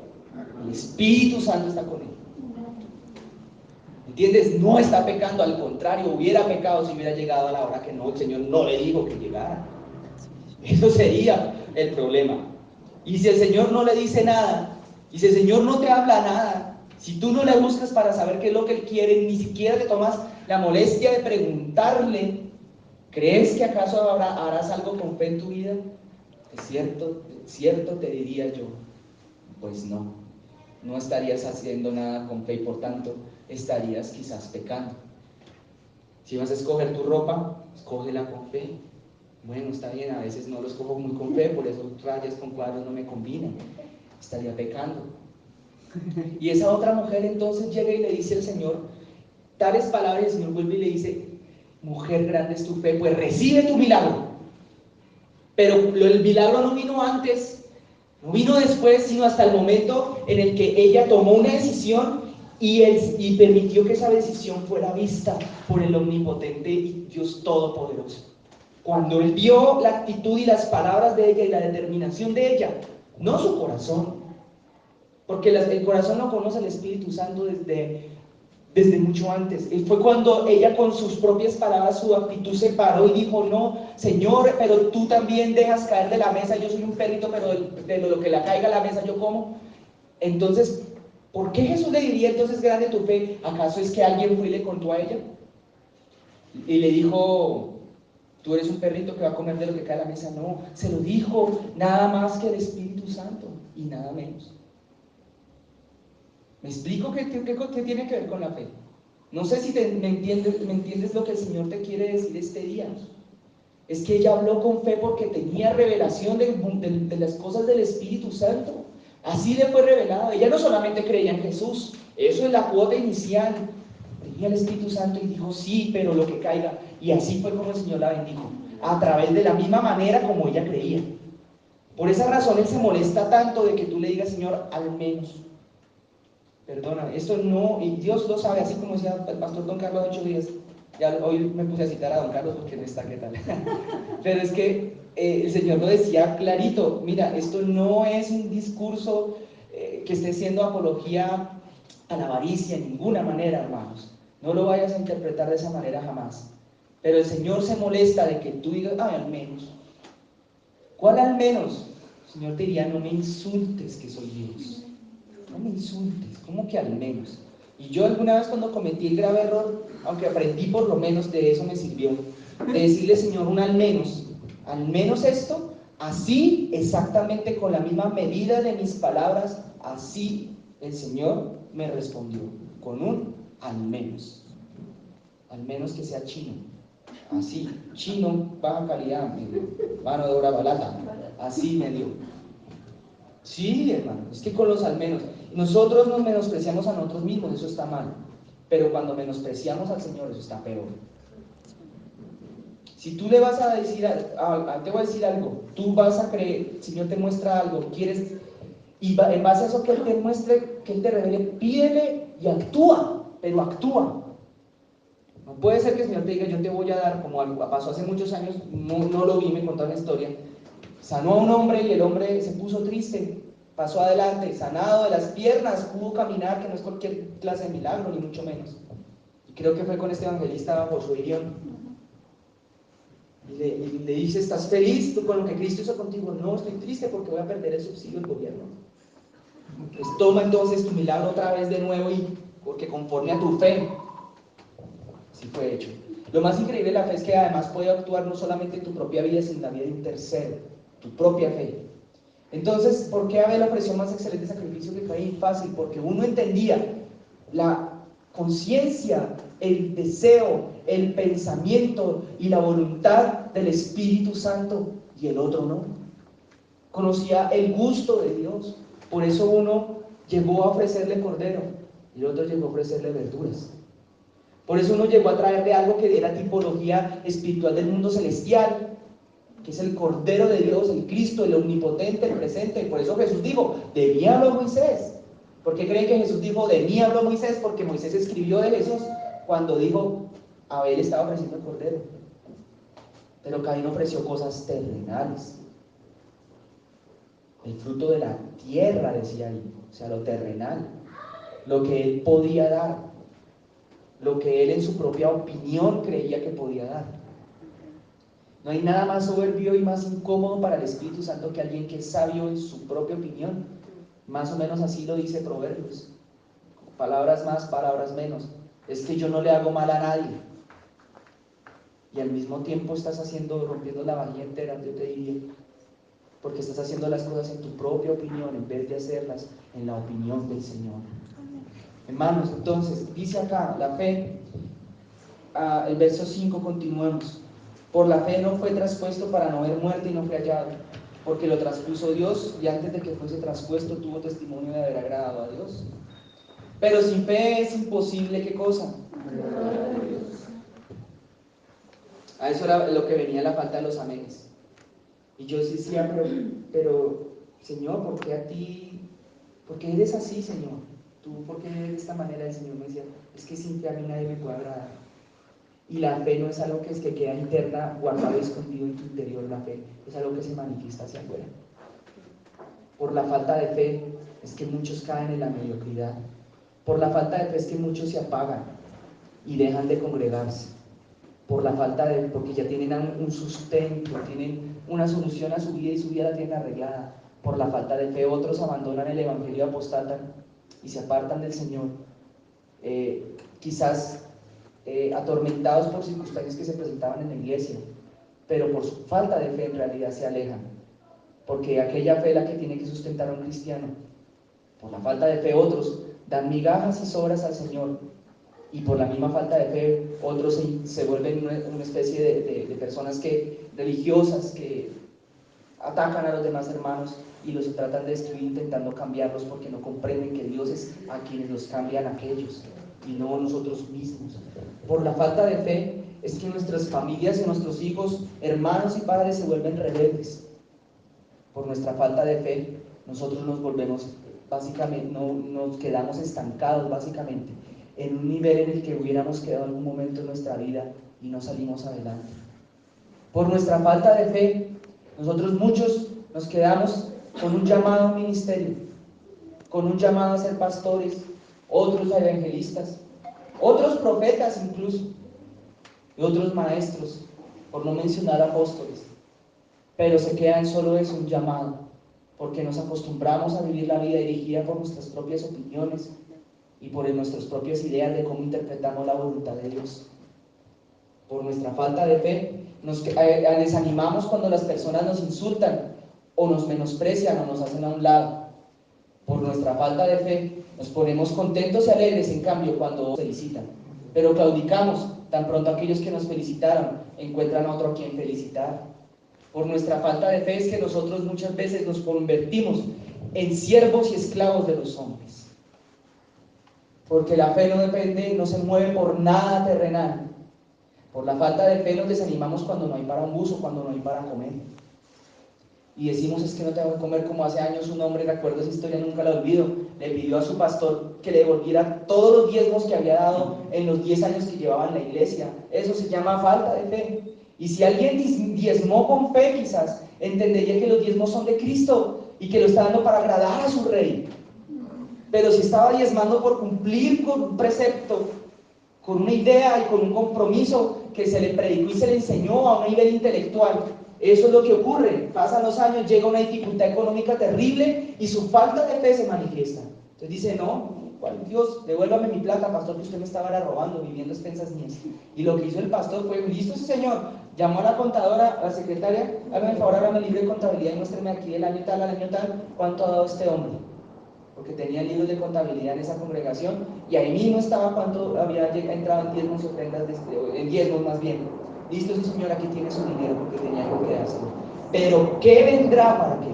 el Espíritu Santo está con él. ¿Entiendes? No está pecando, al contrario, hubiera pecado si hubiera llegado a la hora que no, el Señor no le dijo que llegara. Eso sería el problema. Y si el Señor no le dice nada, y si el Señor no te habla nada, si tú no le buscas para saber qué es lo que Él quiere, ni siquiera te tomas la molestia de preguntarle, ¿crees que acaso harás algo con fe en tu vida? Es cierto te diría yo, pues no estarías haciendo nada con fe y por tanto estarías quizás pecando. Si vas a escoger tu ropa, escógela con fe. Bueno, está bien, a veces no lo escojo muy con fe, por eso rayas con cuadros no me combinan. Estaría pecando. Y esa otra mujer entonces llega y le dice al Señor tales palabras, y el Señor vuelve y le dice: mujer, grande es tu fe, pues recibe tu milagro. Pero el milagro no vino antes, no vino después, sino hasta el momento en el que ella tomó una decisión y permitió que esa decisión fuera vista por el omnipotente y Dios todopoderoso. Cuando Él vio la actitud y las palabras de ella y la determinación de ella, no su corazón, porque el corazón no conoce al Espíritu Santo desde mucho antes. Y fue cuando ella, con sus propias palabras, su actitud se paró y dijo: no, Señor, pero tú también dejas caer de la mesa. Yo soy un perrito, pero de lo que la caiga a la mesa yo como. Entonces, ¿por qué Jesús le diría entonces: grande tu fe? ¿Acaso es que alguien fue y le contó a ella? Y le dijo: tú eres un perrito que va a comer de lo que cae a la mesa. No, se lo dijo nada más que el Espíritu Santo y nada menos. ¿Me explico qué tiene que ver con la fe? No sé si me entiendes lo que el Señor te quiere decir este día. Es que ella habló con fe porque tenía revelación de las cosas del Espíritu Santo. Así le fue revelado. Ella no solamente creía en Jesús, eso es la cuota inicial. Tenía el Espíritu Santo y dijo: sí, pero lo que caiga. Y así fue como el Señor la bendijo, a través de la misma manera como ella creía. Por esa razón Él se molesta tanto de que tú le digas: Señor, al menos perdóname, esto no, y Dios lo sabe, así como decía el pastor Don Carlos 8 días. Ya hoy me puse a citar a Don Carlos porque no está, ¿qué tal? Pero es que el Señor lo decía clarito: mira, esto no es un discurso que esté siendo apología a la avaricia en ninguna manera, hermanos. No lo vayas a interpretar de esa manera jamás. Pero el Señor se molesta de que tú digas, ay, al menos. ¿Cuál al menos? El Señor te diría, no me insultes que soy Dios. No me insultes, ¿cómo que al menos? Y yo alguna vez cuando cometí el grave error, aunque aprendí por lo menos, de eso me sirvió, de decirle, Señor, un al menos esto, así exactamente con la misma medida de mis palabras, así el Señor me respondió, con un al menos que sea chino, así, chino, baja calidad, mano de obra barata, así me dio. Sí, hermano, es que con los al menos, nosotros nos menospreciamos a nosotros mismos, eso está mal, pero cuando menospreciamos al Señor, eso está peor. Si tú le vas a decir, te voy a decir algo, tú vas a creer, el Señor te muestra algo, quieres, y en base a eso que Él te muestre, que Él te revele, pídele y actúa, pero actúa. No puede ser que el Señor te diga, yo te voy a dar, como pasó hace muchos años, no lo vi, me contaron una historia, sanó a un hombre y el hombre se puso triste, pasó adelante, sanado de las piernas, pudo caminar, que no es cualquier clase de milagro, ni mucho menos. Y creo que fue con este evangelista Josué Irión. Y le dice, ¿estás feliz tú con lo que Cristo hizo contigo? No, estoy triste porque voy a perder el subsidio del gobierno. Pues toma entonces tu milagro otra vez de nuevo, y porque conforme a tu fe, sí fue hecho. Lo más increíble de la fe es que además puede actuar no solamente en tu propia vida, sino en la vida de un tercero, tu propia fe. Entonces, ¿por qué Abel ofreció más excelente sacrificio que Caín? Fácil, porque uno entendía la conciencia, el deseo, el pensamiento y la voluntad del Espíritu Santo, y el otro no. Conocía el gusto de Dios, por eso uno llegó a ofrecerle cordero y el otro llegó a ofrecerle verduras. Por eso uno llegó a traerle algo que diera tipología espiritual del mundo celestial, que es el Cordero de Dios, el Cristo, el omnipotente, el presente. Y por eso Jesús dijo, de mí habló Moisés. ¿Por qué creen que Jesús dijo, de mí habló Moisés? Porque Moisés escribió de Jesús cuando dijo, Abel estaba ofreciendo el Cordero. Pero Caín ofreció cosas terrenales. El fruto de la tierra, decía ahí, o sea, lo terrenal, lo que él podía dar, lo que él en su propia opinión creía que podía dar. No hay nada más soberbio y más incómodo para el Espíritu Santo que alguien que es sabio en su propia opinión. Más o menos así lo dice Proverbios. Palabras más, palabras menos. Es que yo no le hago mal a nadie. Y al mismo tiempo estás rompiendo la vajilla entera, yo te diría. Porque estás haciendo las cosas en tu propia opinión en vez de hacerlas en la opinión del Señor. Hermanos, entonces, dice acá, la fe, el verso 5, continuemos. Por la fe no fue traspuesto para no ver muerte y no fue hallado, porque lo traspuso Dios, y antes de que fuese traspuesto tuvo testimonio de haber agradado a Dios. Pero sin fe es imposible, ¿qué cosa? A eso era lo que venía la falta de los amenes. Y yo decía, pero Señor, ¿por qué a ti? ¿Por qué eres así, Señor? ¿Tú por qué eres de esta manera? El Señor me decía, es que sin fe a mí nadie me puede agradar. Y la fe no es algo que queda interna, guardado y escondido en tu interior. La fe es algo que se manifiesta hacia afuera. Por la falta de fe es que muchos caen en la mediocridad. Por la falta de fe es que muchos se apagan y dejan de congregarse. Por la falta de, porque ya tienen un sustento, tienen una solución a su vida y su vida la tienen arreglada. Por la falta de fe otros abandonan el evangelio, apostatan y se apartan del Señor, quizás atormentados por circunstancias que se presentaban en la iglesia, pero por su falta de fe en realidad se alejan, porque aquella fe es la que tiene que sustentar a un cristiano. Por la falta de fe otros dan migajas y sobras al Señor, y por la misma falta de fe otros se vuelven una especie de personas religiosas que atacan a los demás hermanos y los tratan de destruir intentando cambiarlos, porque no comprenden que Dios es a quienes los cambian aquellos y no nosotros mismos. Por la falta de fe es que nuestras familias y nuestros hijos, hermanos y padres se vuelven rebeldes. Por nuestra falta de fe nosotros nos volvemos básicamente, nos quedamos estancados básicamente en un nivel en el que hubiéramos quedado en algún momento en nuestra vida y no salimos adelante. Por nuestra falta de fe nosotros muchos nos quedamos con un llamado a un ministerio, con un llamado a ser pastores, otros evangelistas, otros profetas incluso, y otros maestros, por no mencionar apóstoles. Pero se queda en solo eso, un llamado, porque nos acostumbramos a vivir la vida dirigida por nuestras propias opiniones y por nuestras propias ideas de cómo interpretamos la voluntad de Dios. Por nuestra falta de fe, nos desanimamos cuando las personas nos insultan o nos menosprecian o nos hacen a un lado. Por nuestra falta de fe, nos ponemos contentos y alegres, en cambio, cuando nos felicitan. Pero claudicamos tan pronto aquellos que nos felicitaron encuentran a otro a quien felicitar. Por nuestra falta de fe es que nosotros muchas veces nos convertimos en siervos y esclavos de los hombres. Porque la fe no depende, no se mueve por nada terrenal. Por la falta de fe nos desanimamos cuando no hay para un bus o cuando no hay para comer. Y decimos, es que no tengo que comer, como hace años un hombre, recuerdo esa historia, nunca la olvido, le pidió a su pastor que le devolviera todos los diezmos que había dado en los 10 años que llevaba en la iglesia. Eso se llama falta de fe. Y si alguien diezmó con fe, quizás entendería que los diezmos son de Cristo y que lo está dando para agradar a su rey. Pero si estaba diezmando por cumplir con un precepto, con una idea y con un compromiso que se le predicó y se le enseñó a un nivel intelectual, eso es lo que ocurre. Pasan los años, llega una dificultad económica terrible y su falta de fe se manifiesta. Entonces dice, no, Dios, devuélvame mi plata, pastor, que usted me estaba robando, viviendo a expensas mías. Y lo que hizo el pastor fue, listo, sí, señor, llamó a la contadora, a la secretaria, hágame el favor, hágame el libro de contabilidad y muéstreme aquí del año tal al año tal, cuánto ha dado este hombre. Porque tenía libros de contabilidad en esa congregación, y ahí mismo estaba cuánto había entrado en diezmos y ofrendas, en diezmos más bien. Listo, sí, señor, aquí tiene su dinero, porque tenía que quedárselo. Pero, ¿qué vendrá para qué?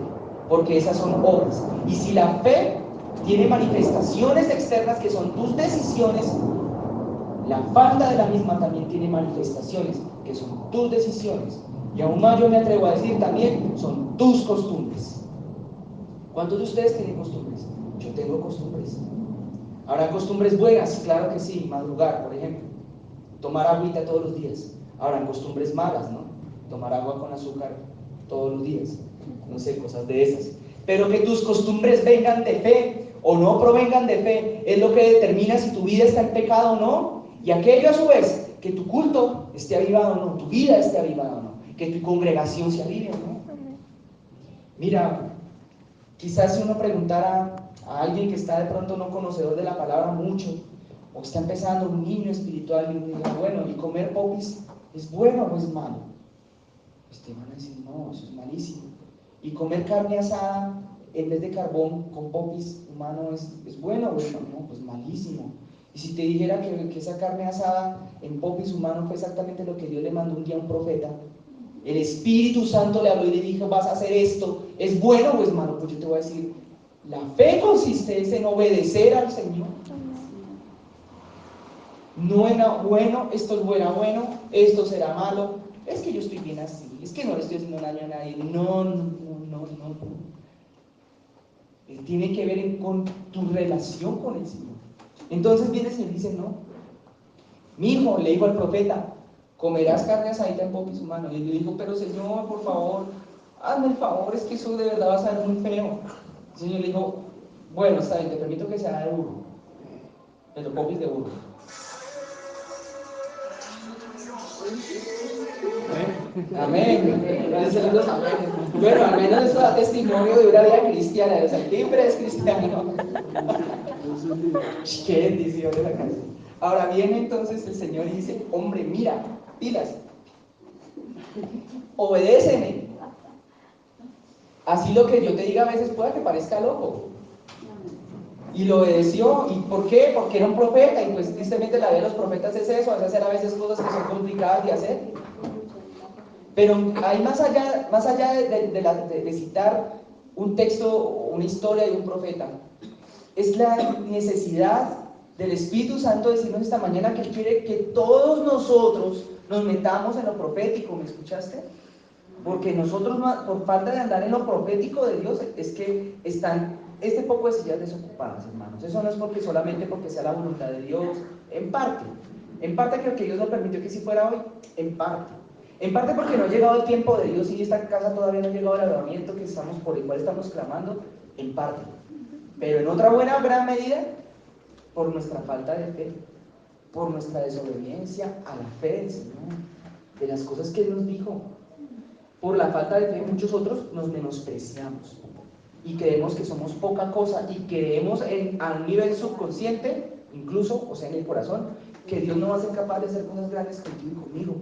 Porque esas son obras. Y si la fe tiene manifestaciones externas que son tus decisiones, la falta de la misma también tiene manifestaciones que son tus decisiones. Y aún más yo me atrevo a decir también, son tus costumbres. ¿Cuántos de ustedes tienen costumbres? Yo tengo costumbres. ¿Habrá costumbres buenas? Claro que sí, madrugar, por ejemplo. Tomar agüita todos los días. Habrán costumbres malas, ¿no? Tomar agua con azúcar todos los días. No sé, cosas de esas. Pero que tus costumbres vengan de fe o no provengan de fe, es lo que determina si tu vida está en pecado o no. Y aquello a su vez, que tu culto esté avivado o no, tu vida esté avivada o no, que tu congregación se avive o no. Mira, quizás si uno preguntara a alguien que está de pronto no conocedor de la palabra mucho, o está empezando un niño espiritual, y uno diga, bueno, ¿y comer popis es bueno o es malo? Pues te van a decir, no, eso es malísimo. ¿Y comer carne asada en vez de carbón con popis humano es bueno o es malo? No, pues malísimo. Y si te dijera que esa carne asada en popis humano fue exactamente lo que Dios le mandó un día a un profeta, el Espíritu Santo le habló y le dijo, vas a hacer esto, ¿es bueno o es malo? Pues yo te voy a decir, la fe consiste en obedecer al Señor. No era bueno, esto era bueno, esto será malo, es que yo estoy bien así, es que no le estoy haciendo daño a nadie. No. Tiene que ver con tu relación con el Señor. Entonces viene el Señor y dice, no, mi hijo, le dijo al profeta, comerás carne asadita en popis humano. Y él le dijo, pero Señor, por favor, hazme el favor, es que eso de verdad va a ser muy feo. El Señor le dijo, bueno, está bien, te permito que sea de burro, pero popis de burro. Amén. Bueno, al menos eso da testimonio de una vida cristiana. O sea, el timbre es cristiano. Qué bendición de la casa. Ahora viene entonces el Señor y dice, hombre, mira, pilas, obedéceme. Así lo que yo te diga a veces pueda que parezca loco. Y lo obedeció. ¿Y por qué? Porque era un profeta. Y pues tristemente la vida de los profetas es eso, hacer a veces cosas que son complicadas de hacer. Pero hay más allá de citar un texto, una historia de un profeta, es la necesidad del Espíritu Santo decirnos esta mañana que quiere que todos nosotros nos metamos en lo profético. ¿Me escuchaste? Porque nosotros, por falta de andar en lo profético de Dios, es que están este poco de sillas desocupadas, hermanos. Eso no es solamente porque sea la voluntad de Dios, en parte creo que Dios nos permitió que si fuera hoy, en parte porque no ha llegado el tiempo de Dios y esta casa todavía no ha llegado el avivamiento por el cual estamos clamando, en parte. Pero en otra buena gran medida, por nuestra falta de fe, por nuestra desobediencia a la fe del Señor, de las cosas que Él nos dijo. Por la falta de fe muchos otros nos menospreciamos y creemos que somos poca cosa y creemos a un nivel subconsciente, incluso, o sea, en el corazón, que Dios no va a ser capaz de hacer cosas grandes contigo y conmigo,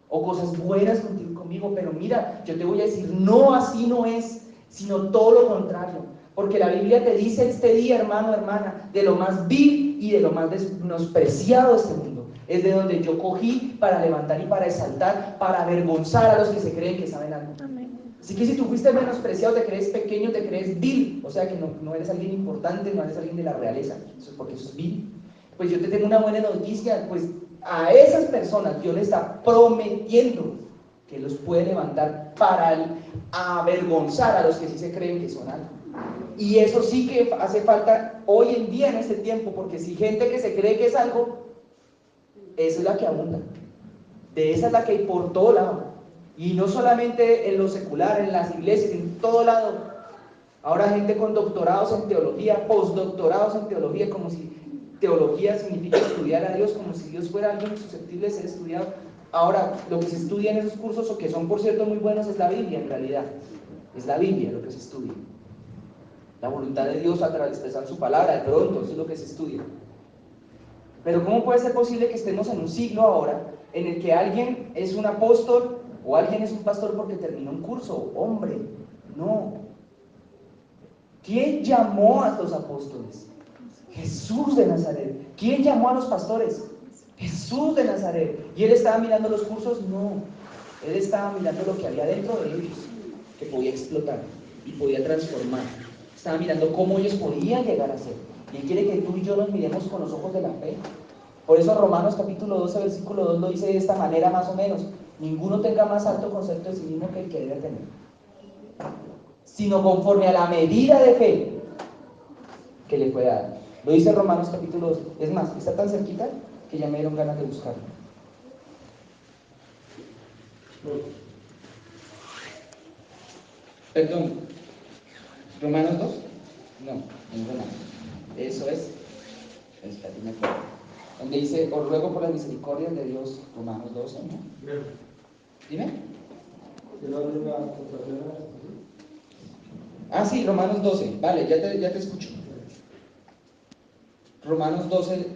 o cosas buenas contigo y conmigo. Pero mira, yo te voy a decir, no, así no es, sino todo lo contrario, porque la Biblia te dice este día, hermano, hermana, de lo más vil y de lo más menospreciado de este mundo es de donde yo cogí para levantar y para exaltar, para avergonzar a los que se creen que saben algo. Amén. Así que si tú fuiste menospreciado, te crees pequeño, te crees vil, o sea que no eres alguien importante, no eres alguien de la realeza, eso es porque eso es vil. Pues yo te tengo una buena noticia, pues a esas personas Dios les está prometiendo que los puede levantar para avergonzar a los que sí se creen que son algo. Y eso sí que hace falta hoy en día en este tiempo, porque si gente que se cree que es algo, esa es la que abunda, de esa es la que hay por todo lado, y no solamente en lo secular, en las iglesias, en todo lado. Ahora gente con doctorados en teología, postdoctorados en teología, como si teología significa estudiar a Dios, como si Dios fuera alguien susceptible de ser estudiado. Ahora, lo que se estudia en esos cursos, o que son por cierto muy buenos, es la Biblia en realidad. Es la Biblia lo que se estudia. La voluntad de Dios a través de expresar su palabra, de pronto, eso es lo que se estudia. Pero ¿cómo puede ser posible que estemos en un siglo ahora en el que alguien es un apóstol o alguien es un pastor porque terminó un curso? Hombre, no. ¿Quién llamó a los apóstoles? Jesús de Nazaret. ¿Quién llamó a los pastores? Jesús de Nazaret. ¿Y él estaba mirando los cursos? No. Él estaba mirando lo que había dentro de ellos, que podía explotar y podía transformar. Estaba mirando cómo ellos podían llegar a ser. Y Él quiere que tú y yo nos miremos con los ojos de la fe. Por eso Romanos capítulo 12, versículo 2 lo dice de esta manera más o menos: ninguno tenga más alto concepto de sí mismo que el que debe tener, sino conforme a la medida de fe que le fue dada. Lo dice Romanos capítulo 2. Es más, está tan cerquita que ya me dieron ganas de buscarlo. Perdón, ¿Romanos 2? No, en Romanos. Eso es. Espérate, me acuerdo. Donde dice, os ruego por las misericordias de Dios, Romanos 12, ¿no? Dime. Ah, sí, Romanos 12. Vale, ya te escucho. Romanos 12,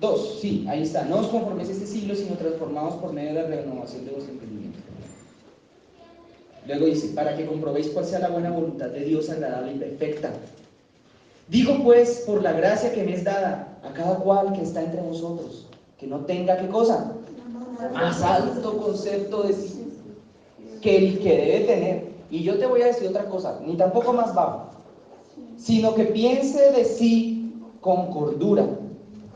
2, sí, ahí está. No os conforméis a este siglo, sino transformaos por medio de la renovación de vuestro entendimiento. Luego dice, para que comprobéis cuál sea la buena voluntad de Dios, agradable y perfecta. Digo pues, por la gracia que me es dada a cada cual que está entre vosotros, que no tenga, ¿qué cosa? Más alto concepto de sí que el que debe tener. Y yo te voy a decir otra cosa, ni tampoco más bajo, sino que piense de sí con cordura,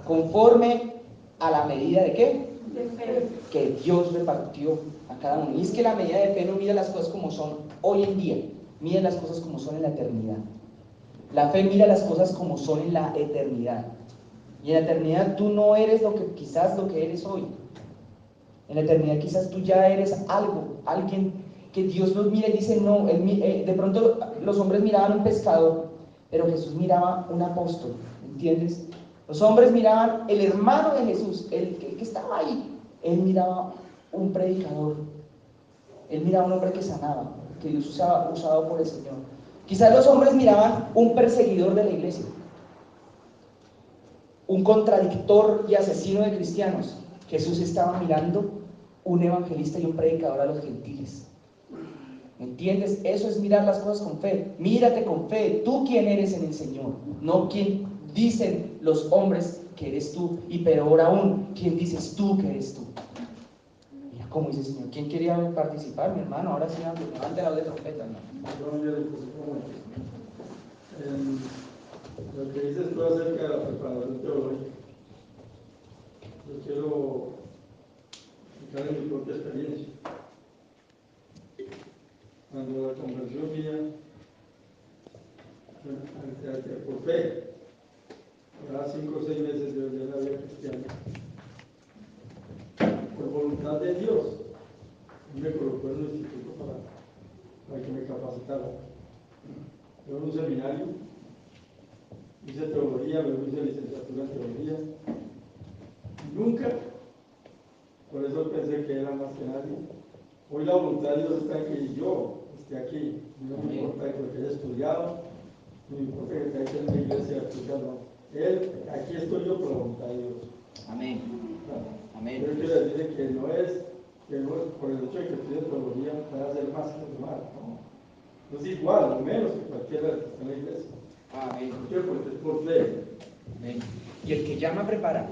conforme a la medida de ¿qué? De fe. Que Dios repartió a cada uno. Y es que la medida de fe no mira las cosas como son hoy en día, mira las cosas como son en la eternidad. La fe mira las cosas como son en la eternidad. Y en la eternidad tú no eres quizás lo que eres hoy. En la eternidad quizás tú ya eres algo, alguien que Dios los mira y dice, no, de pronto los hombres miraban un pescador, pero Jesús miraba un apóstol, ¿entiendes? Los hombres miraban el hermano de Jesús, el que estaba ahí. Él miraba un predicador, él miraba un hombre que sanaba, que Dios usaba por el Señor. Quizás los hombres miraban un perseguidor de la iglesia, un contradictor y asesino de cristianos. Jesús estaba mirando un evangelista y un predicador a los gentiles. ¿Me entiendes? Eso es mirar las cosas con fe. Mírate con fe. ¿Tú quién eres en el Señor? No quién dicen los hombres que eres tú. Y peor aún, ¿quién dices tú que eres tú? Mira cómo dice el Señor. ¿Quién quería participar, mi hermano? Ahora sí, levante la voz de trompeta, ¿no? Lo que dices tú acerca de la preparación teológica, yo quiero explicar en mi propia experiencia. Cuando la conversión mía, por fe, ahora 5 o 6 meses de la vida cristiana, por voluntad de Dios, Él me colocó en un instituto para que me capacitara. Yo en un seminario, hice teología, luego hice licenciatura en teología. Nunca, por eso pensé que era más que nadie. Hoy la voluntad de Dios está en que yo esté aquí. No me importa lo que haya estudiado, no me importa que esté en la iglesia estudiando. Aquí estoy yo por la voluntad de Dios. Amén. Amén. Yo quiero decirle que no es por el hecho de que estudie teología para ser más que los demás, ¿no? No es igual, o menos que cualquiera de los que está en la iglesia. Amén. ¿Por qué? Porque es por fe. Amén. Y el que llama prepara.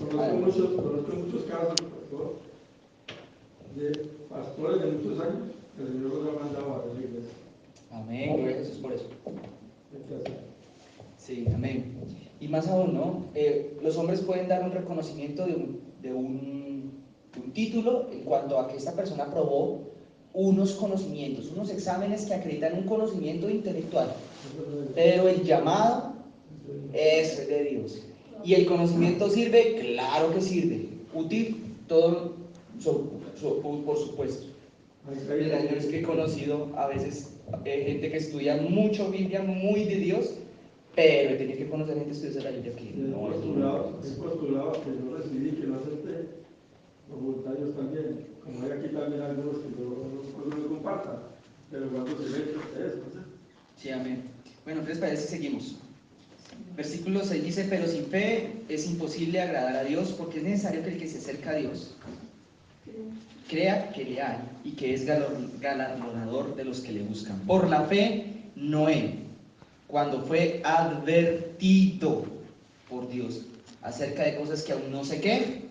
Conozco muchos casos, pastor, de pastores de muchos años que el Señor los ha mandado a la iglesia. Amén. Gloria a Jesús por eso. Entonces, Sí, amén. Y más aún, ¿no? Los hombres pueden dar un reconocimiento de un título en cuanto a que esta persona aprobó unos conocimientos, unos exámenes que acreditan un conocimiento intelectual. Pero el llamado es de Dios. ¿Y el conocimiento sirve? Claro que sirve. ¿Útil? Todo, por supuesto. Mira, yo es que he conocido a veces gente que estudia mucho Biblia, muy de Dios, pero tenía que conocer gente que estudia la Biblia que no es postulado que yo recibí, que no acepté los voluntarios también. Como hay aquí también algunos que no lo compartan, pero cuando se ve que es, no sé. Sí, amén. Bueno, ¿qué les parece si seguimos? Versículo 6 dice, pero sin fe es imposible agradar a Dios, porque es necesario que el que se acerca a Dios crea que le hay y que es galardonador de los que le buscan. Por la fe, Noé, cuando fue advertido por Dios acerca de cosas que aún no sé qué,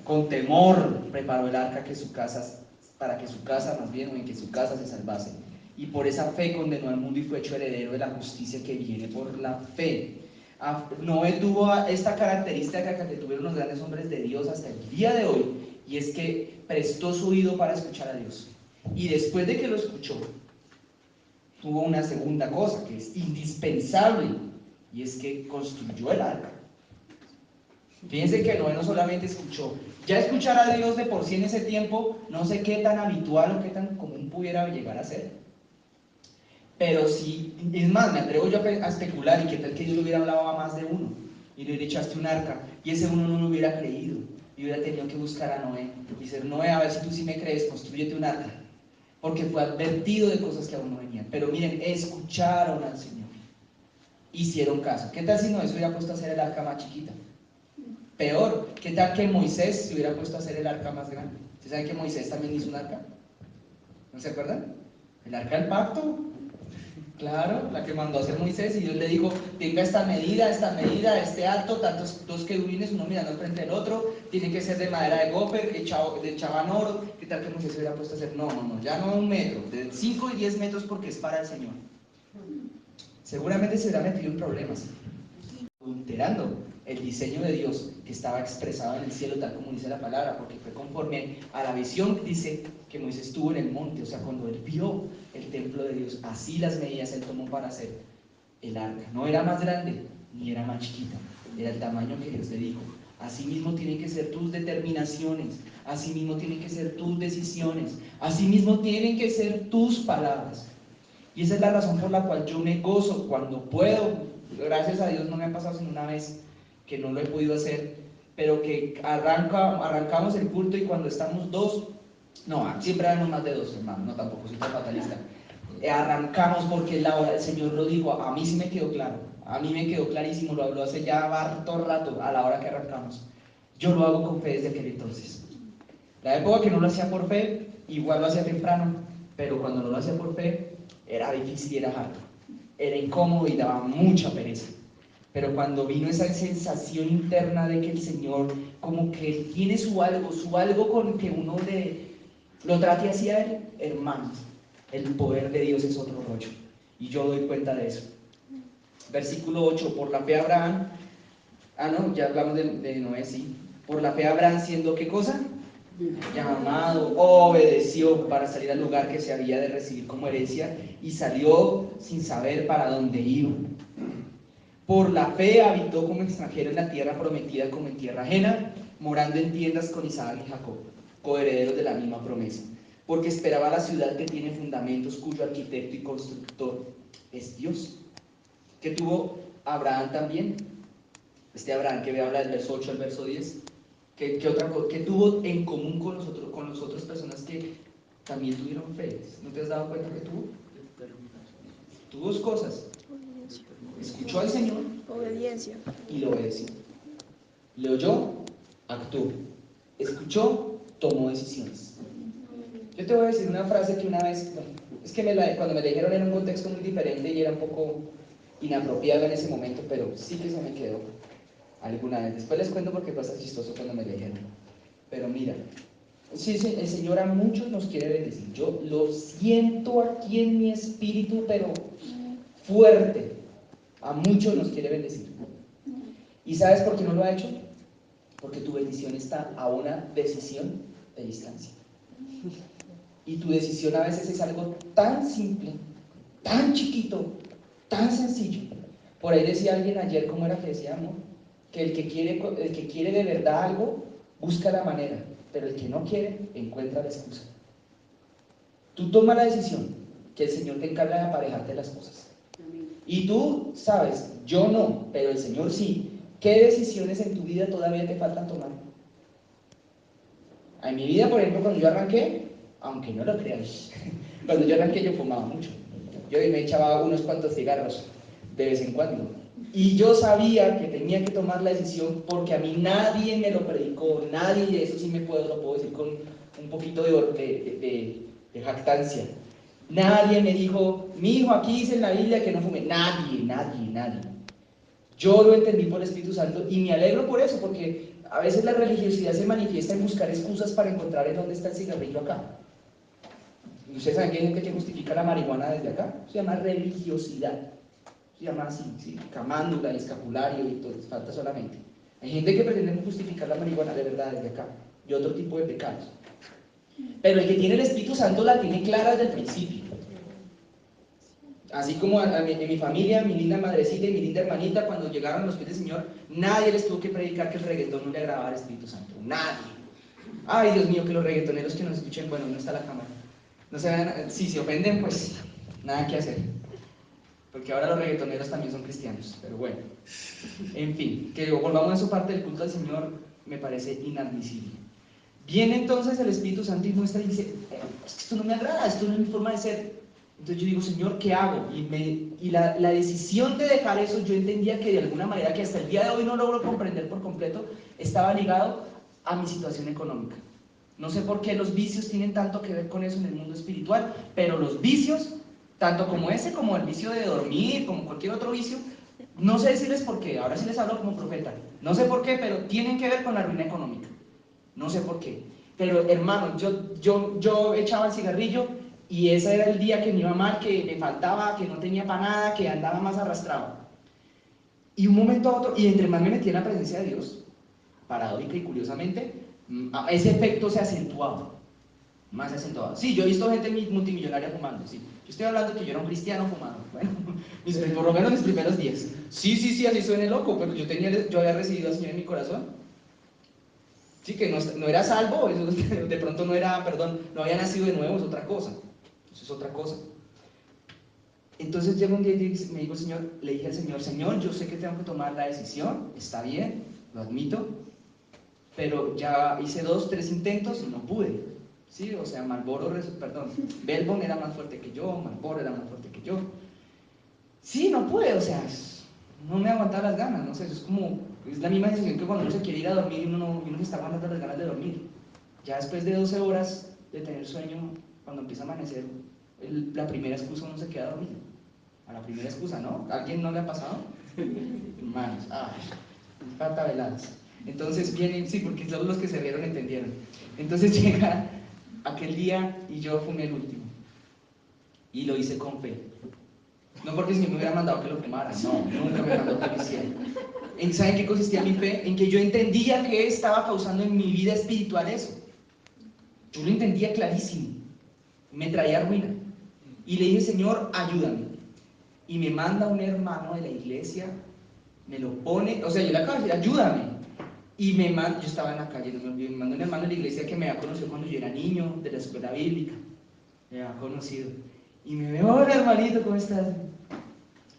con temor preparó el arca para que su casa, más bien, o en que su casa se salvase. Y por esa fe condenó al mundo y fue hecho heredero de la justicia que viene por la fe. Noé tuvo esta característica que tuvieron los grandes hombres de Dios hasta el día de hoy, y es que prestó su oído para escuchar a Dios. Y después de que lo escuchó, tuvo una segunda cosa que es indispensable, y es que construyó el arca. Fíjense que Noé no solamente escuchó, ya escuchar a Dios de por sí en ese tiempo, no sé qué tan habitual o qué tan común pudiera llegar a ser. Pero sí, es más, me atrevo yo a especular, y qué tal que Dios le hubiera hablado a más de uno, y le hubiera echaste un arca, y ese uno no lo hubiera creído, y hubiera tenido que buscar a Noé, y decir, Noé, a ver si tú sí me crees, construyete un arca, porque fue advertido de cosas que aún no venían. Pero miren, escucharon al Señor, hicieron caso. ¿Qué tal si Noé se hubiera puesto a hacer el arca más chiquita? Peor, ¿qué tal que Moisés se hubiera puesto a hacer el arca más grande? ¿Ustedes saben que Moisés también hizo un arca? ¿No se acuerdan? El arca del pacto. Claro, la que mandó a hacer Moisés, y Dios le dijo, tenga esta medida, este alto, tantos dos querubines, uno mirando al frente del otro, tiene que ser de madera de gofer, de chaban oro. ¿Qué tal que Moisés se hubiera puesto a hacer? No, ya no 1 metro, de 5 y 10 metros, porque es para el Señor. Seguramente se hubiera metido en problemas, adulterando el diseño de Dios que estaba expresado en el cielo, tal como dice la palabra, porque fue conforme a la visión, dice, que Moisés tuvo en el monte. O sea, cuando él vio el templo de Dios, así las medidas él tomó para hacer el arca. No era más grande ni era más chiquita, era el tamaño que Dios le dijo. Así mismo tienen que ser tus determinaciones, así mismo tienen que ser tus decisiones, así mismo tienen que ser tus palabras. Y esa es la razón por la cual yo me gozo cuando puedo. Gracias a Dios no me ha pasado sino una vez que no lo he podido hacer, pero que arrancamos el culto, y cuando estamos dos, no, siempre hay más de dos, hermano, no, tampoco soy tan fatalista. Arrancamos porque la hora, el Señor lo dijo, a mí sí me quedó claro, a mí me quedó clarísimo, lo habló hace ya harto rato, a la hora que arrancamos. Yo lo hago con fe desde aquel entonces. La época que no lo hacía por fe, igual lo hacía temprano, pero cuando no lo hacía por fe, era difícil y era harto, era incómodo y daba mucha pereza. Pero cuando vino esa sensación interna de que el Señor como que tiene su algo con que uno lo trate hacia Él, hermanos, el poder de Dios es otro rollo, y yo doy cuenta de eso. Versículo 8, por la fe Abraham, no, ya hablamos de Noé, sí. Por la fe Abraham, siendo ¿qué cosa? Llamado, obedeció para salir al lugar que se había de recibir como herencia, y salió sin saber para dónde iba. Por la fe habitó como extranjero en la tierra prometida como en tierra ajena, morando en tiendas con Isaac y Jacob, coherederos de la misma promesa, porque esperaba la ciudad que tiene fundamentos, cuyo arquitecto y constructor es Dios. Que tuvo Abraham también. Este Abraham que me habla del verso 8 al verso 10. ¿Qué otra cosa? ¿Qué tuvo en común con nosotros, con las otras personas que también tuvieron fe? ¿No te has dado cuenta que tuvo? Tuvo dos cosas. Escuchó al Señor. Obediencia. Y lo obedeció. Le oyó, actuó. Escuchó, tomó decisiones. Yo te voy a decir una frase que una vez, bueno, es que cuando me la dijeron era un contexto muy diferente y era un poco inapropiado en ese momento, pero sí que se me quedó alguna vez. Después les cuento porque pasa chistoso cuando me la dijeron. Pero mira, sí, el Señor a muchos nos quiere bendecir. Yo lo siento aquí en mi espíritu, pero fuerte. A muchos nos quiere bendecir. ¿Y sabes por qué no lo ha hecho? Porque tu bendición está a una decisión de distancia. Y tu decisión a veces es algo tan simple, tan chiquito, tan sencillo. Por ahí decía alguien ayer, ¿cómo era que decía, amor? Que el que quiere de verdad algo, busca la manera, pero el que no quiere, encuentra la excusa. Tú tomas la decisión, que el Señor te encarga de aparejarte las cosas. Y tú sabes, yo no, pero el Señor sí. ¿Qué decisiones en tu vida todavía te faltan tomar? En mi vida, por ejemplo, cuando yo arranqué, aunque no lo creáis, cuando yo arranqué yo fumaba mucho. Yo me echaba unos cuantos cigarros de vez en cuando. Y yo sabía que tenía que tomar la decisión porque a mí nadie me lo predicó, nadie, y eso sí lo puedo decir con un poquito de jactancia. Nadie me dijo, mi hijo, aquí dice en la Biblia que no fume. Nadie. Yo lo entendí por el Espíritu Santo y me alegro por eso, porque a veces la religiosidad se manifiesta en buscar excusas para encontrar en dónde está el cigarrillo acá. ¿Y ustedes saben que hay gente que justifica la marihuana desde acá? Se llama religiosidad. Se llama así, ¿sí? Camándula, escapulario y todo, falta solamente. Hay gente que pretende justificar la marihuana de verdad desde acá y otro tipo de pecados. Pero el que tiene el Espíritu Santo la tiene clara desde el principio. Así como en mi familia, mi linda madrecita y mi linda hermanita, cuando llegaron a los pies del Señor, nadie les tuvo que predicar que el reggaetón no le agradaba al Espíritu Santo. Nadie. Ay, Dios mío, que los reggaetoneros que nos escuchen, bueno, no está la cámara. No se vean, si se ofenden, pues nada que hacer. Porque ahora los reggaetoneros también son cristianos, pero bueno. En fin, que volvamos a su parte del culto al Señor, me parece inadmisible. Viene entonces el Espíritu Santo y muestra y dice, es que esto no me agrada, esto no es mi forma de ser. Entonces yo digo, Señor, ¿qué hago? Y la decisión de dejar eso, yo entendía que de alguna manera, que hasta el día de hoy no logro comprender por completo, estaba ligado a mi situación económica. No sé por qué los vicios tienen tanto que ver con eso en el mundo espiritual, pero los vicios, tanto como ese, como el vicio de dormir, como cualquier otro vicio, no sé decirles por qué, ahora sí les hablo como profeta, no sé por qué, pero tienen que ver con la ruina económica. No sé por qué. Pero hermano, yo echaba el cigarrillo y ese era el día que me iba mal, que me faltaba, que no tenía para nada, que andaba más arrastrado. Y un momento a otro, y entre más me metí en la presencia de Dios, paradójica y curiosamente, ese efecto se acentuaba. Más acentuado. Sí, yo he visto gente multimillonaria fumando, sí. Yo estoy hablando que yo era un cristiano fumando. Bueno, por lo menos mis primeros días. Sí, así suene loco, pero yo había recibido al Señor en mi corazón. Sí, que no era salvo, eso de pronto no era, perdón, no había nacido de nuevo, es otra cosa. Eso es otra cosa. Entonces llega un día y me dijo el Señor, le dije al Señor, Señor, yo sé que tengo que tomar la decisión, está bien, lo admito, pero ya hice 2, 3 intentos y no pude. Sí, o sea, Belbon era más fuerte que yo, Marlboro era más fuerte que yo. Sí, no pude, o sea, no me aguantaba las ganas, no sé, es la misma sensación que cuando uno se quiere ir a dormir y uno se está aguantando las ganas de dormir. Ya después de 12 horas de tener sueño, cuando empieza a amanecer, la primera excusa uno se queda dormido. A la primera excusa, ¿no? ¿A alguien no le ha pasado? Hermanos, pata veladas. Entonces vienen, sí, porque todos los que se rieron entendieron. Entonces llega aquel día y yo fumé el último. Y lo hice con fe. No porque si me hubiera mandado que lo fumara, no, nunca me mandó que lo hiciera. ¿Saben qué consistía mi fe? En que yo entendía que estaba causando en mi vida espiritual eso. Yo lo entendía clarísimo. Me traía ruina. Y le dije, Señor, ayúdame. Y me manda un hermano de la iglesia, me lo pone, o sea, yo le acabo de decir, ayúdame. Y yo estaba en la calle, me manda un hermano de la iglesia que me había conocido cuando yo era niño, de la escuela bíblica. Me había conocido. Y me ve, hola hermanito, ¿cómo estás?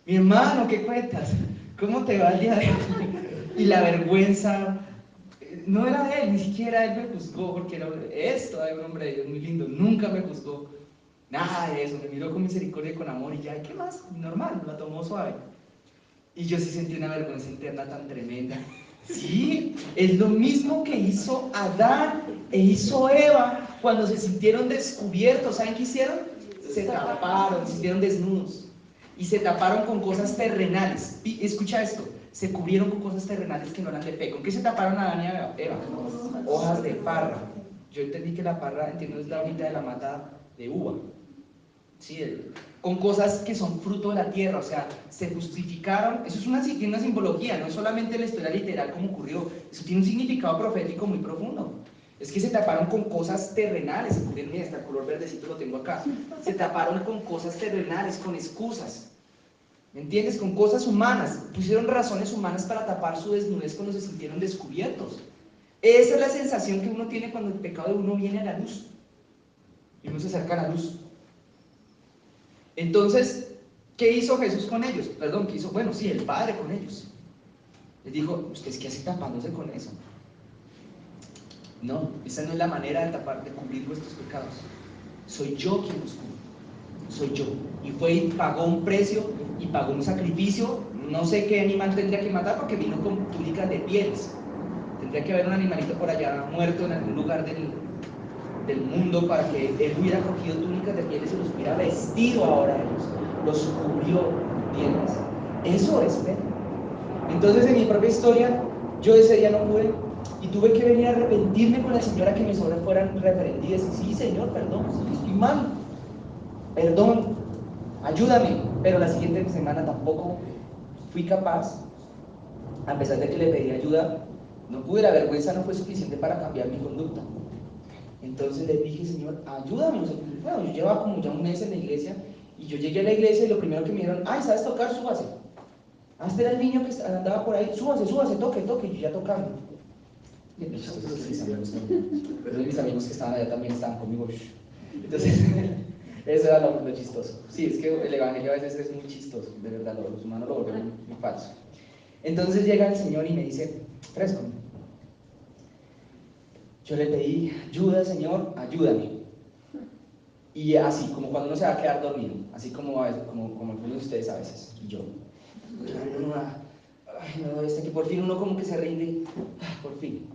Mi hermano, ¿qué cuentas? ¿Cómo te va el día de hoy? Y la vergüenza, no era de él, ni siquiera él me juzgó, porque era un hombre de Dios muy lindo, nunca me juzgó, nada de eso, me miró con misericordia y con amor, y ya, ¿qué más? Normal, la tomó suave. Y yo sí sentí una vergüenza interna tan tremenda. Sí, es lo mismo que hizo Adán e hizo Eva cuando se sintieron descubiertos. ¿Saben qué hicieron? Se taparon, se sintieron desnudos. Y se taparon con cosas terrenales. Y escucha esto, se cubrieron con cosas terrenales que no eran de fe. ¿Con qué se taparon Adán y Eva? Hojas de parra. Yo entendí que la parra, entiendo, es la hojita de la mata de uva. Sí, con cosas que son fruto de la tierra, o sea, se justificaron. Eso tiene una simbología, no es solamente la historia literal como ocurrió, eso tiene un significado profético muy profundo. Es que se taparon con cosas terrenales, se cubrieron, mira, hasta el color verdecito lo tengo acá, se taparon con cosas terrenales, con excusas, ¿me entiendes? Con cosas humanas, pusieron razones humanas para tapar su desnudez cuando se sintieron descubiertos. Esa es la sensación que uno tiene cuando el pecado de uno viene a la luz, y uno se acerca a la luz. Entonces, ¿qué hizo Jesús con ellos? Perdón, ¿qué hizo? Bueno, sí, el Padre con ellos. Les dijo, ¿ustedes qué hacen tapándose con eso? No, esa no es la manera de tapar, de cubrir vuestros pecados. Soy yo quien los cubre. Soy yo. Y fue y pagó un precio y pagó un sacrificio. No sé qué animal tendría que matar porque vino con túnicas de pieles. Tendría que haber un animalito por allá muerto en algún lugar del mundo para que él hubiera cogido túnicas de pieles y los hubiera vestido ahora a ellos, los cubrió pieles. Eso es fe. Entonces en mi propia historia, yo ese día no pude y tuve que venir a arrepentirme con la señora que mis obras fueran reprendidas. Y sí, Señor, perdón, sí, estoy mal, perdón, ayúdame. Pero la siguiente semana tampoco fui capaz, a pesar de que le pedí ayuda, no pude, la vergüenza no fue suficiente para cambiar mi conducta. Entonces le dije, Señor, ayúdame. Bueno, yo llevaba como ya un mes en la iglesia y yo llegué a la iglesia y lo primero que me dijeron, ay, ¿sabes tocar? Súbase. Ah, este era el niño que andaba por ahí, súbase, toque, y yo ya tocando. Y mis amigos que estaban allá también estaban conmigo. Entonces, eso era lo chistoso. Sí, es que el evangelio a veces es muy chistoso, de verdad, los humanos lo vuelven muy falso. Entonces llega el Señor y me dice, fresco. Yo le pedí ayuda, Señor, ayúdame. Y así, como cuando uno se va a quedar dormido, así como algunos de ustedes a veces, y yo. Que por fin uno como que se rinde, por fin.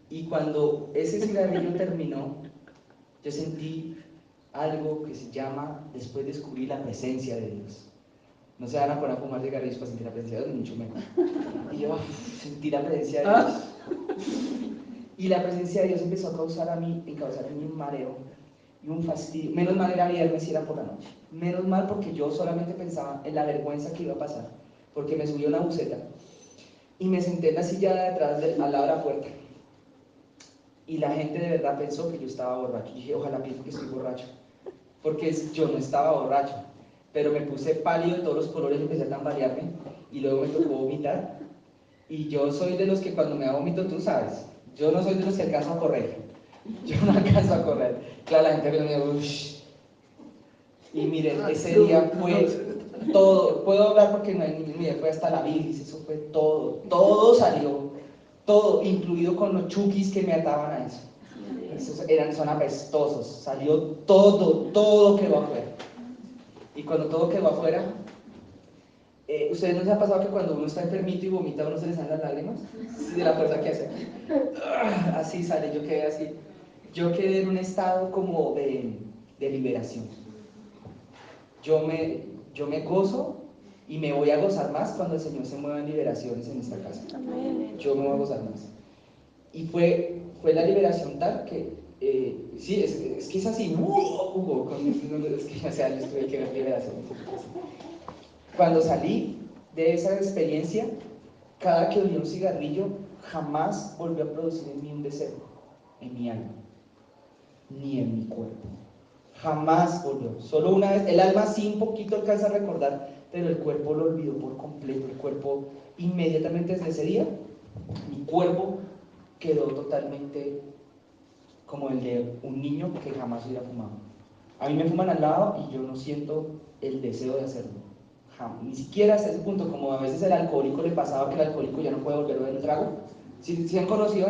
Y cuando ese cigarrillo terminó, yo sentí algo que se llama, después descubrí la presencia de Dios. No se van a poner a fumar cigarrillos para sentir la presencia de Dios, ni mucho menos. Y yo sentí la presencia de Dios. Y la presencia de Dios empezó a causar en mí un mareo y un fastidio. Menos mal era viernes y era por la noche. Menos mal porque yo solamente pensaba en la vergüenza que iba a pasar. Porque me subí a una buceta y me senté en la silla de atrás al lado de la puerta. Y la gente de verdad pensó que yo estaba borracho. Y dije, ojalá piensen que estoy borracho. Porque yo no estaba borracho. Pero me puse pálido de todos los colores y empecé a tambalearme. Y luego me tocó vomitar. Y yo soy de los que cuando me da vómito, tú sabes. Yo no soy de los que alcanzo a correr. Yo no alcanzo a correr. Claro, la gente me dice, uff. Y miren, ese día fue todo. Puedo hablar porque no hay ni fue hasta la bilis, eso fue todo. Todo salió. Todo, incluido con los chukis que me ataban a eso. Son apestosos. Salió todo quedó afuera. Y cuando todo quedó afuera, ¿ustedes no les ha pasado que cuando uno está enfermito y vomita a uno se le salen las lágrimas? De la fuerza que hace. Así sale, yo quedé así. Yo quedé en un estado como de liberación. Yo me gozo y me voy a gozar más cuando el Señor se mueva en liberaciones en esta casa. Yo me voy a gozar más. Y fue la liberación tal que, sí, es que es así, es que hace años tuve que ver liberación. Cuando salí de esa experiencia, cada que olía un cigarrillo, jamás volvió a producir en mí un deseo, en mi alma, ni en mi cuerpo. Jamás volvió. Solo una vez, el alma sí un poquito alcanza a recordar, pero el cuerpo lo olvidó por completo. El cuerpo, inmediatamente desde ese día, mi cuerpo quedó totalmente como el de un niño que jamás hubiera fumado. A mí me fuman al lado y yo no siento el deseo de hacerlo. Ni siquiera hasta ese punto, como a veces el alcohólico le pasaba que el alcohólico ya no puede volver a beber el trago. Si han conocido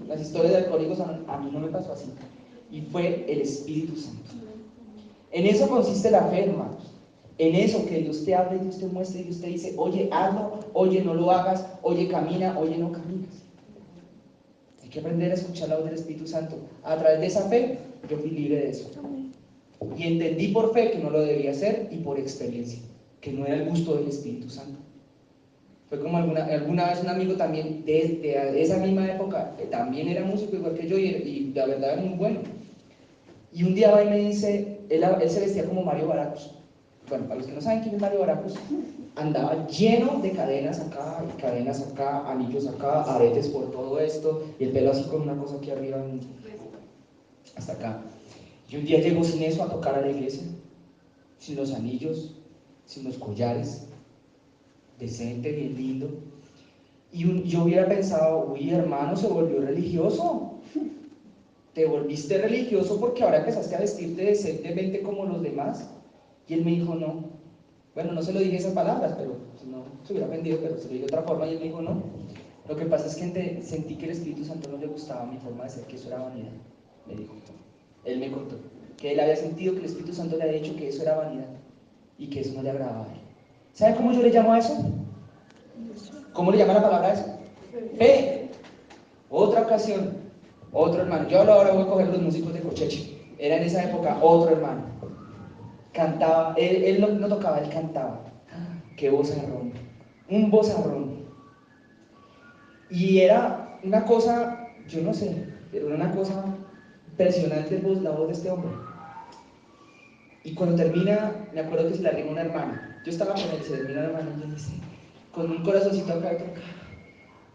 las historias de alcohólicos, a mí no me pasó así. Y fue el Espíritu Santo. En eso consiste la fe, hermanos. En eso, que Dios te hable, Dios te muestre, Dios te dice, oye, hazlo, oye, no lo hagas, oye, camina, oye, no caminas. Hay que aprender a escuchar la voz del Espíritu Santo. A través de esa fe, yo fui libre de eso. Y entendí por fe que no lo debía hacer, y por experiencia, que no era el gusto del Espíritu Santo. Fue como alguna vez un amigo también de esa misma época, también era músico igual que yo, y la verdad era muy bueno. Y un día va y me dice, él se vestía como Mario Baracus. Bueno, para los que no saben quién es Mario Baracus, andaba lleno de cadenas acá, anillos acá, aretes por todo esto, y el pelo así con una cosa aquí arriba, hasta acá. Y un día llegó sin eso a tocar a la iglesia, sin los anillos, sin los collares, decente, bien lindo. Y yo hubiera pensado, uy, hermano, se volvió religioso. Te volviste religioso porque ahora empezaste a vestirte decentemente como los demás. Y él me dijo, no. Bueno, no se lo dije esas palabras, pero si no se hubiera ofendido, pero se lo dije de otra forma. Y él me dijo, no. Lo que pasa es que sentí que el Espíritu Santo no le gustaba mi forma de ser, que eso era vanidad. Me dijo. Él me contó que él había sentido que el Espíritu Santo le había dicho que eso era vanidad y que eso no le agradaba a él. ¿Sabe cómo yo le llamo a eso? ¿Cómo le llama la palabra a eso? Fe. Otra ocasión, otro hermano. Yo ahora voy a coger los músicos de Cocheche. Era en esa época otro hermano. Cantaba, él no tocaba, él cantaba. ¡Qué vozarrón! Un vozarrón. Y era una cosa, yo no sé, pero era una cosa impresionante la voz de este hombre. Y cuando termina, me acuerdo que se la rima una hermana. Yo estaba con él, se termina la hermana y le dice, con un corazoncito acá,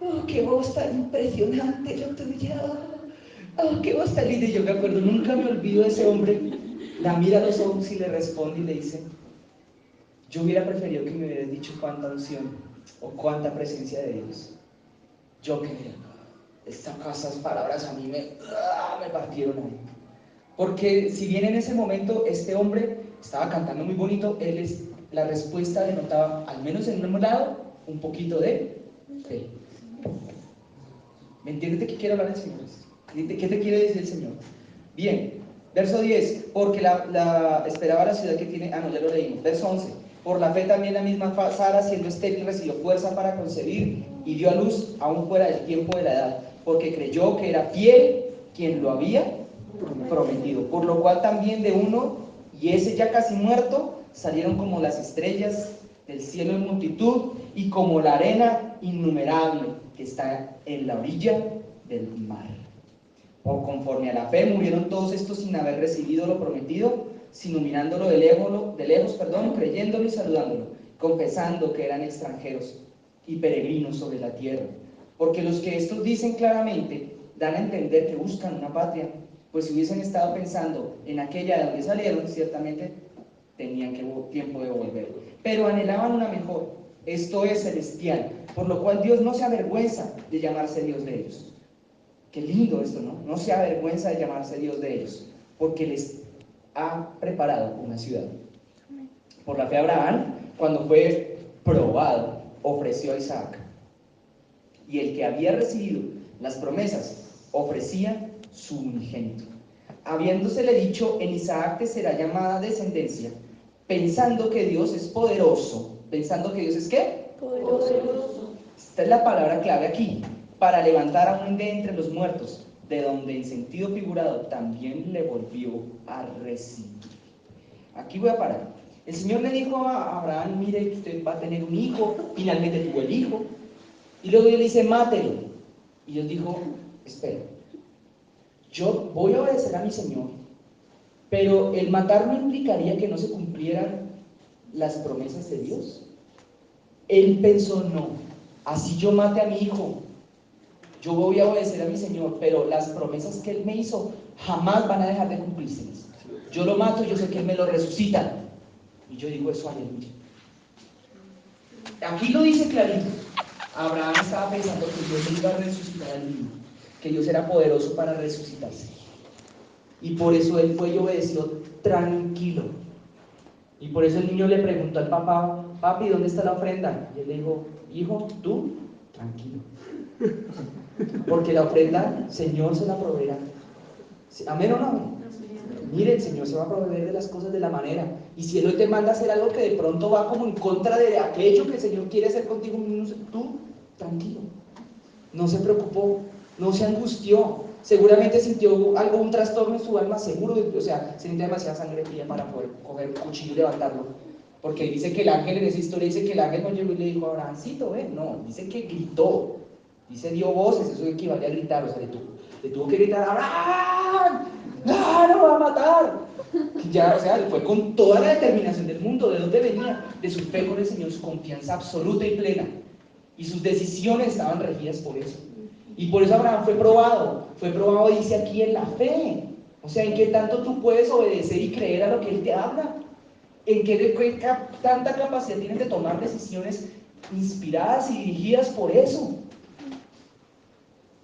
oh, qué voz tan impresionante la tuya. Oh, qué voz tan linda. Y yo me acuerdo, nunca me olvido de ese hombre. La mira a los ojos y le responde y le dice, yo hubiera preferido que me hubieras dicho cuánta unción o cuánta presencia de Dios. Yo que esas palabras a mí me partieron a mí. Porque si bien en ese momento este hombre estaba cantando muy bonito, la respuesta denotaba, al menos en un lado, un poquito de fe. ¿Me entiendes de qué quiere hablar el Señor? ¿Qué te quiere decir el Señor? Bien, verso 10, porque esperaba la ciudad que tiene, no, ya lo leímos. Verso 11, por la fe también la misma Sara, siendo estéril, recibió fuerza para concebir y dio a luz aún fuera del tiempo de la edad, porque creyó que era fiel quien lo había prometido, por lo cual también de uno, y ese ya casi muerto, salieron como las estrellas del cielo en multitud, y como la arena innumerable que está en la orilla del mar. O conforme a la fe murieron todos estos sin haber recibido lo prometido, sino mirándolo de lejos, creyéndolo y saludándolo, confesando que eran extranjeros y peregrinos sobre la tierra. Porque los que estos dicen claramente dan a entender que buscan una patria, pues si hubiesen estado pensando en aquella de donde salieron, ciertamente tenían tiempo de volver. Pero anhelaban una mejor, esto es celestial, por lo cual Dios no se avergüenza de llamarse Dios de ellos. Qué lindo esto, ¿no? No se avergüenza de llamarse Dios de ellos, porque les ha preparado una ciudad. Por la fe Abraham, cuando fue probado, ofreció a Isaac. Y el que había recibido las promesas ofrecía su unigénito, habiéndosele dicho, en Isaac te será llamada descendencia, pensando que Dios es poderoso. ¿Pensando que Dios es qué? Poderoso. Esta es la palabra clave aquí, para levantar a un de entre los muertos, de donde en sentido figurado también le volvió a recibir. Aquí voy a parar. El Señor le dijo a Abraham, mire, usted va a tener un hijo, finalmente tuvo el hijo, y luego Dios le dice, mátelo. Y Dios dijo, espera, yo voy a obedecer a mi Señor, pero el matarlo implicaría que no se cumplieran las promesas de Dios. Él pensó, no, así yo mate a mi hijo, yo voy a obedecer a mi Señor, pero las promesas que Él me hizo jamás van a dejar de cumplirse. Yo lo mato y yo sé que Él me lo resucita. Y yo digo eso, aleluya. Aquí lo dice clarito. Abraham estaba pensando que Dios le iba a resucitar al niño, que Dios era poderoso para resucitarse. Y por eso él fue y obedeció tranquilo. Y por eso el niño le preguntó al papá, papi, ¿dónde está la ofrenda? Y él le dijo, hijo, tú, tranquilo. Porque la ofrenda, Señor se la proveerá. ¿Amén o no? Mire, el Señor se va a proveer de las cosas de la manera. Y si Él hoy te manda a hacer algo que de pronto va como en contra de aquello que el Señor quiere hacer contigo, tú, tranquilo. No se preocupó, no se angustió. Seguramente sintió algo, un trastorno en su alma, seguro. O sea, se sintió demasiada sangre fría para poder coger el cuchillo y levantarlo. Porque dice que el ángel en esa historia dice que el ángel no llegó y le dijo a Abrahamcito, no, dice que gritó. Dice dio voces, eso equivale a gritar, o sea, le tuvo que gritar, ¡Abraham! ¡No, no va a matar! Ya, o sea, fue con toda la determinación del mundo. ¿De dónde venía? De su fe con el Señor, su confianza absoluta y plena. Y sus decisiones estaban regidas por eso. Y por eso Abraham fue probado, dice aquí, en la fe. O sea, en qué tanto tú puedes obedecer y creer a lo que Él te habla. En qué tanta capacidad tienes de tomar decisiones inspiradas y dirigidas por eso.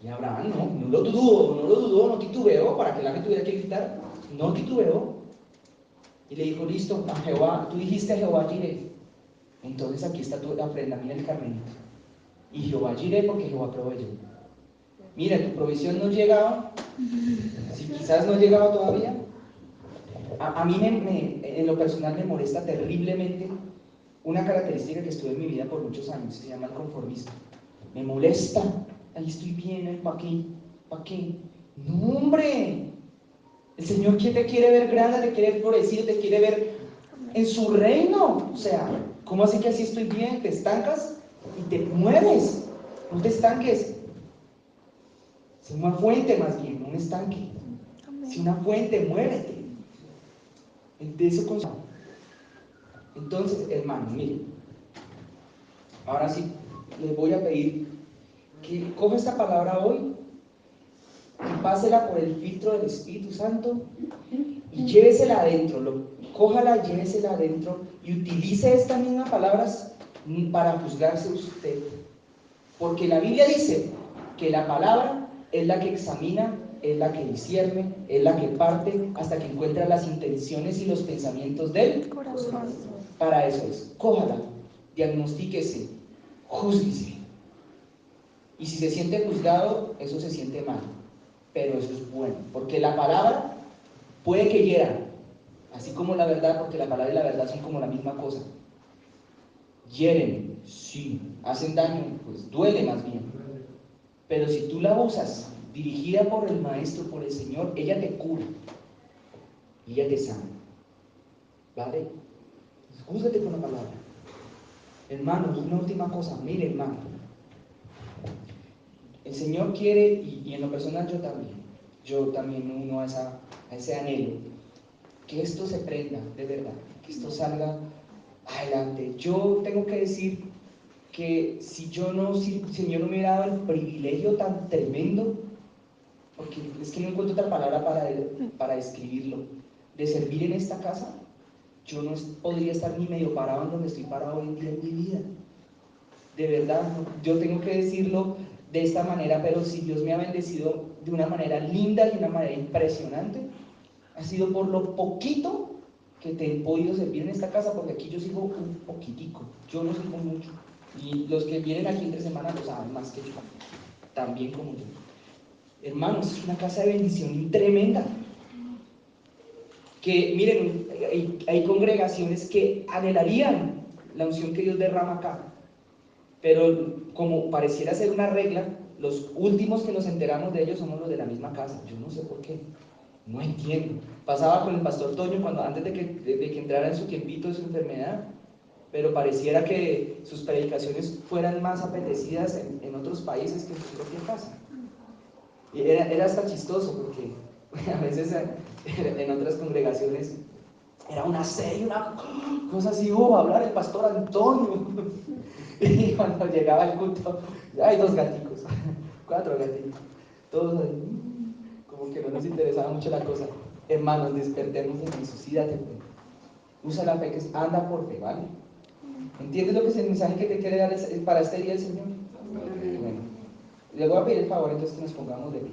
Y Abraham no lo dudó, no titubeó para que el ángel tuviera que gritar, no titubeó. Y le dijo, listo, a Jehová, tú dijiste a Jehová Jireh, entonces aquí está tu ofrenda, mira el carnero. Y Jehová Jireh porque Jehová proveyó. Mira, tu provisión no llegaba, si quizás no llegaba todavía. A mí en lo personal me molesta terriblemente una característica que estuve en mi vida por muchos años, se llama el conformismo. Me molesta. Ahí estoy bien, ¿para qué? ¿Para qué? No, hombre. El Señor que te quiere ver grande, te quiere ver florecido, te quiere ver en su reino. O sea, ¿cómo así que así estoy bien? Te estancas y te mueves. No te estanques. Si una fuente más bien, no un estanque. Si una fuente, muévete. De eso consumo. Entonces, hermano, miren. Ahora sí, les voy a pedir que coja esta palabra hoy y pásela por el filtro del Espíritu Santo y llévesela adentro, cójala y llévesela adentro y utilice estas mismas palabras para juzgarse usted. Porque la Biblia dice que la palabra es la que examina, es la que discierne, es la que parte hasta que encuentra las intenciones y los pensamientos del corazón. Para eso es, cójala, diagnostíquese, júzguese. Y si se siente juzgado, eso se siente mal, pero eso es bueno, porque la palabra puede que hiera, así como la verdad, porque la palabra y la verdad son como la misma cosa. Hieren, sí, hacen daño, pues duele más bien. Pero si tú la usas dirigida por el Maestro, por el Señor, ella te cura y ella te sana. ¿Vale? Júzgate con la palabra. Hermanos, una última cosa, mire, hermano. El Señor quiere, y en lo personal yo también uno a ese anhelo, que esto se prenda de verdad, que esto salga adelante. Yo tengo que decir que si el Señor no me hubiera dado el privilegio tan tremendo, porque es que no encuentro otra palabra para describirlo, de servir en esta casa, yo no podría estar ni medio parado en donde estoy parado hoy en día en mi vida. De verdad, yo tengo que decirlo de esta manera, pero si Dios me ha bendecido de una manera linda y de una manera impresionante, ha sido por lo poquito que te he podido servir en esta casa, porque aquí yo sigo un poquitico, yo no sirvo mucho. Y los que vienen aquí entre semana lo saben más que yo, también como yo. Hermanos, es una casa de bendición tremenda. Que miren, hay congregaciones que anhelarían la unción que Dios derrama acá, pero como pareciera ser una regla, los últimos que nos enteramos de ellos somos los de la misma casa. Yo no sé por qué, no entiendo. Pasaba con el pastor Toño antes de que entrara en su tiempito de su enfermedad, pero pareciera que sus predicaciones fueran más apetecidas en otros países que en su propia casa. Y era hasta chistoso porque a veces en otras congregaciones era una serie, una cosa así, va a hablar el pastor Antonio. Y cuando llegaba el culto, hay 2 gaticos, 4 gatitos, todos ahí, como que no nos interesaba mucho la cosa. Hermanos, despertemos en resucídate, usa la fe, anda por fe, ¿vale? ¿Entiendes lo que es el mensaje que te quiere dar para este día el Señor? Bueno, le voy a pedir el favor entonces que nos pongamos de pie.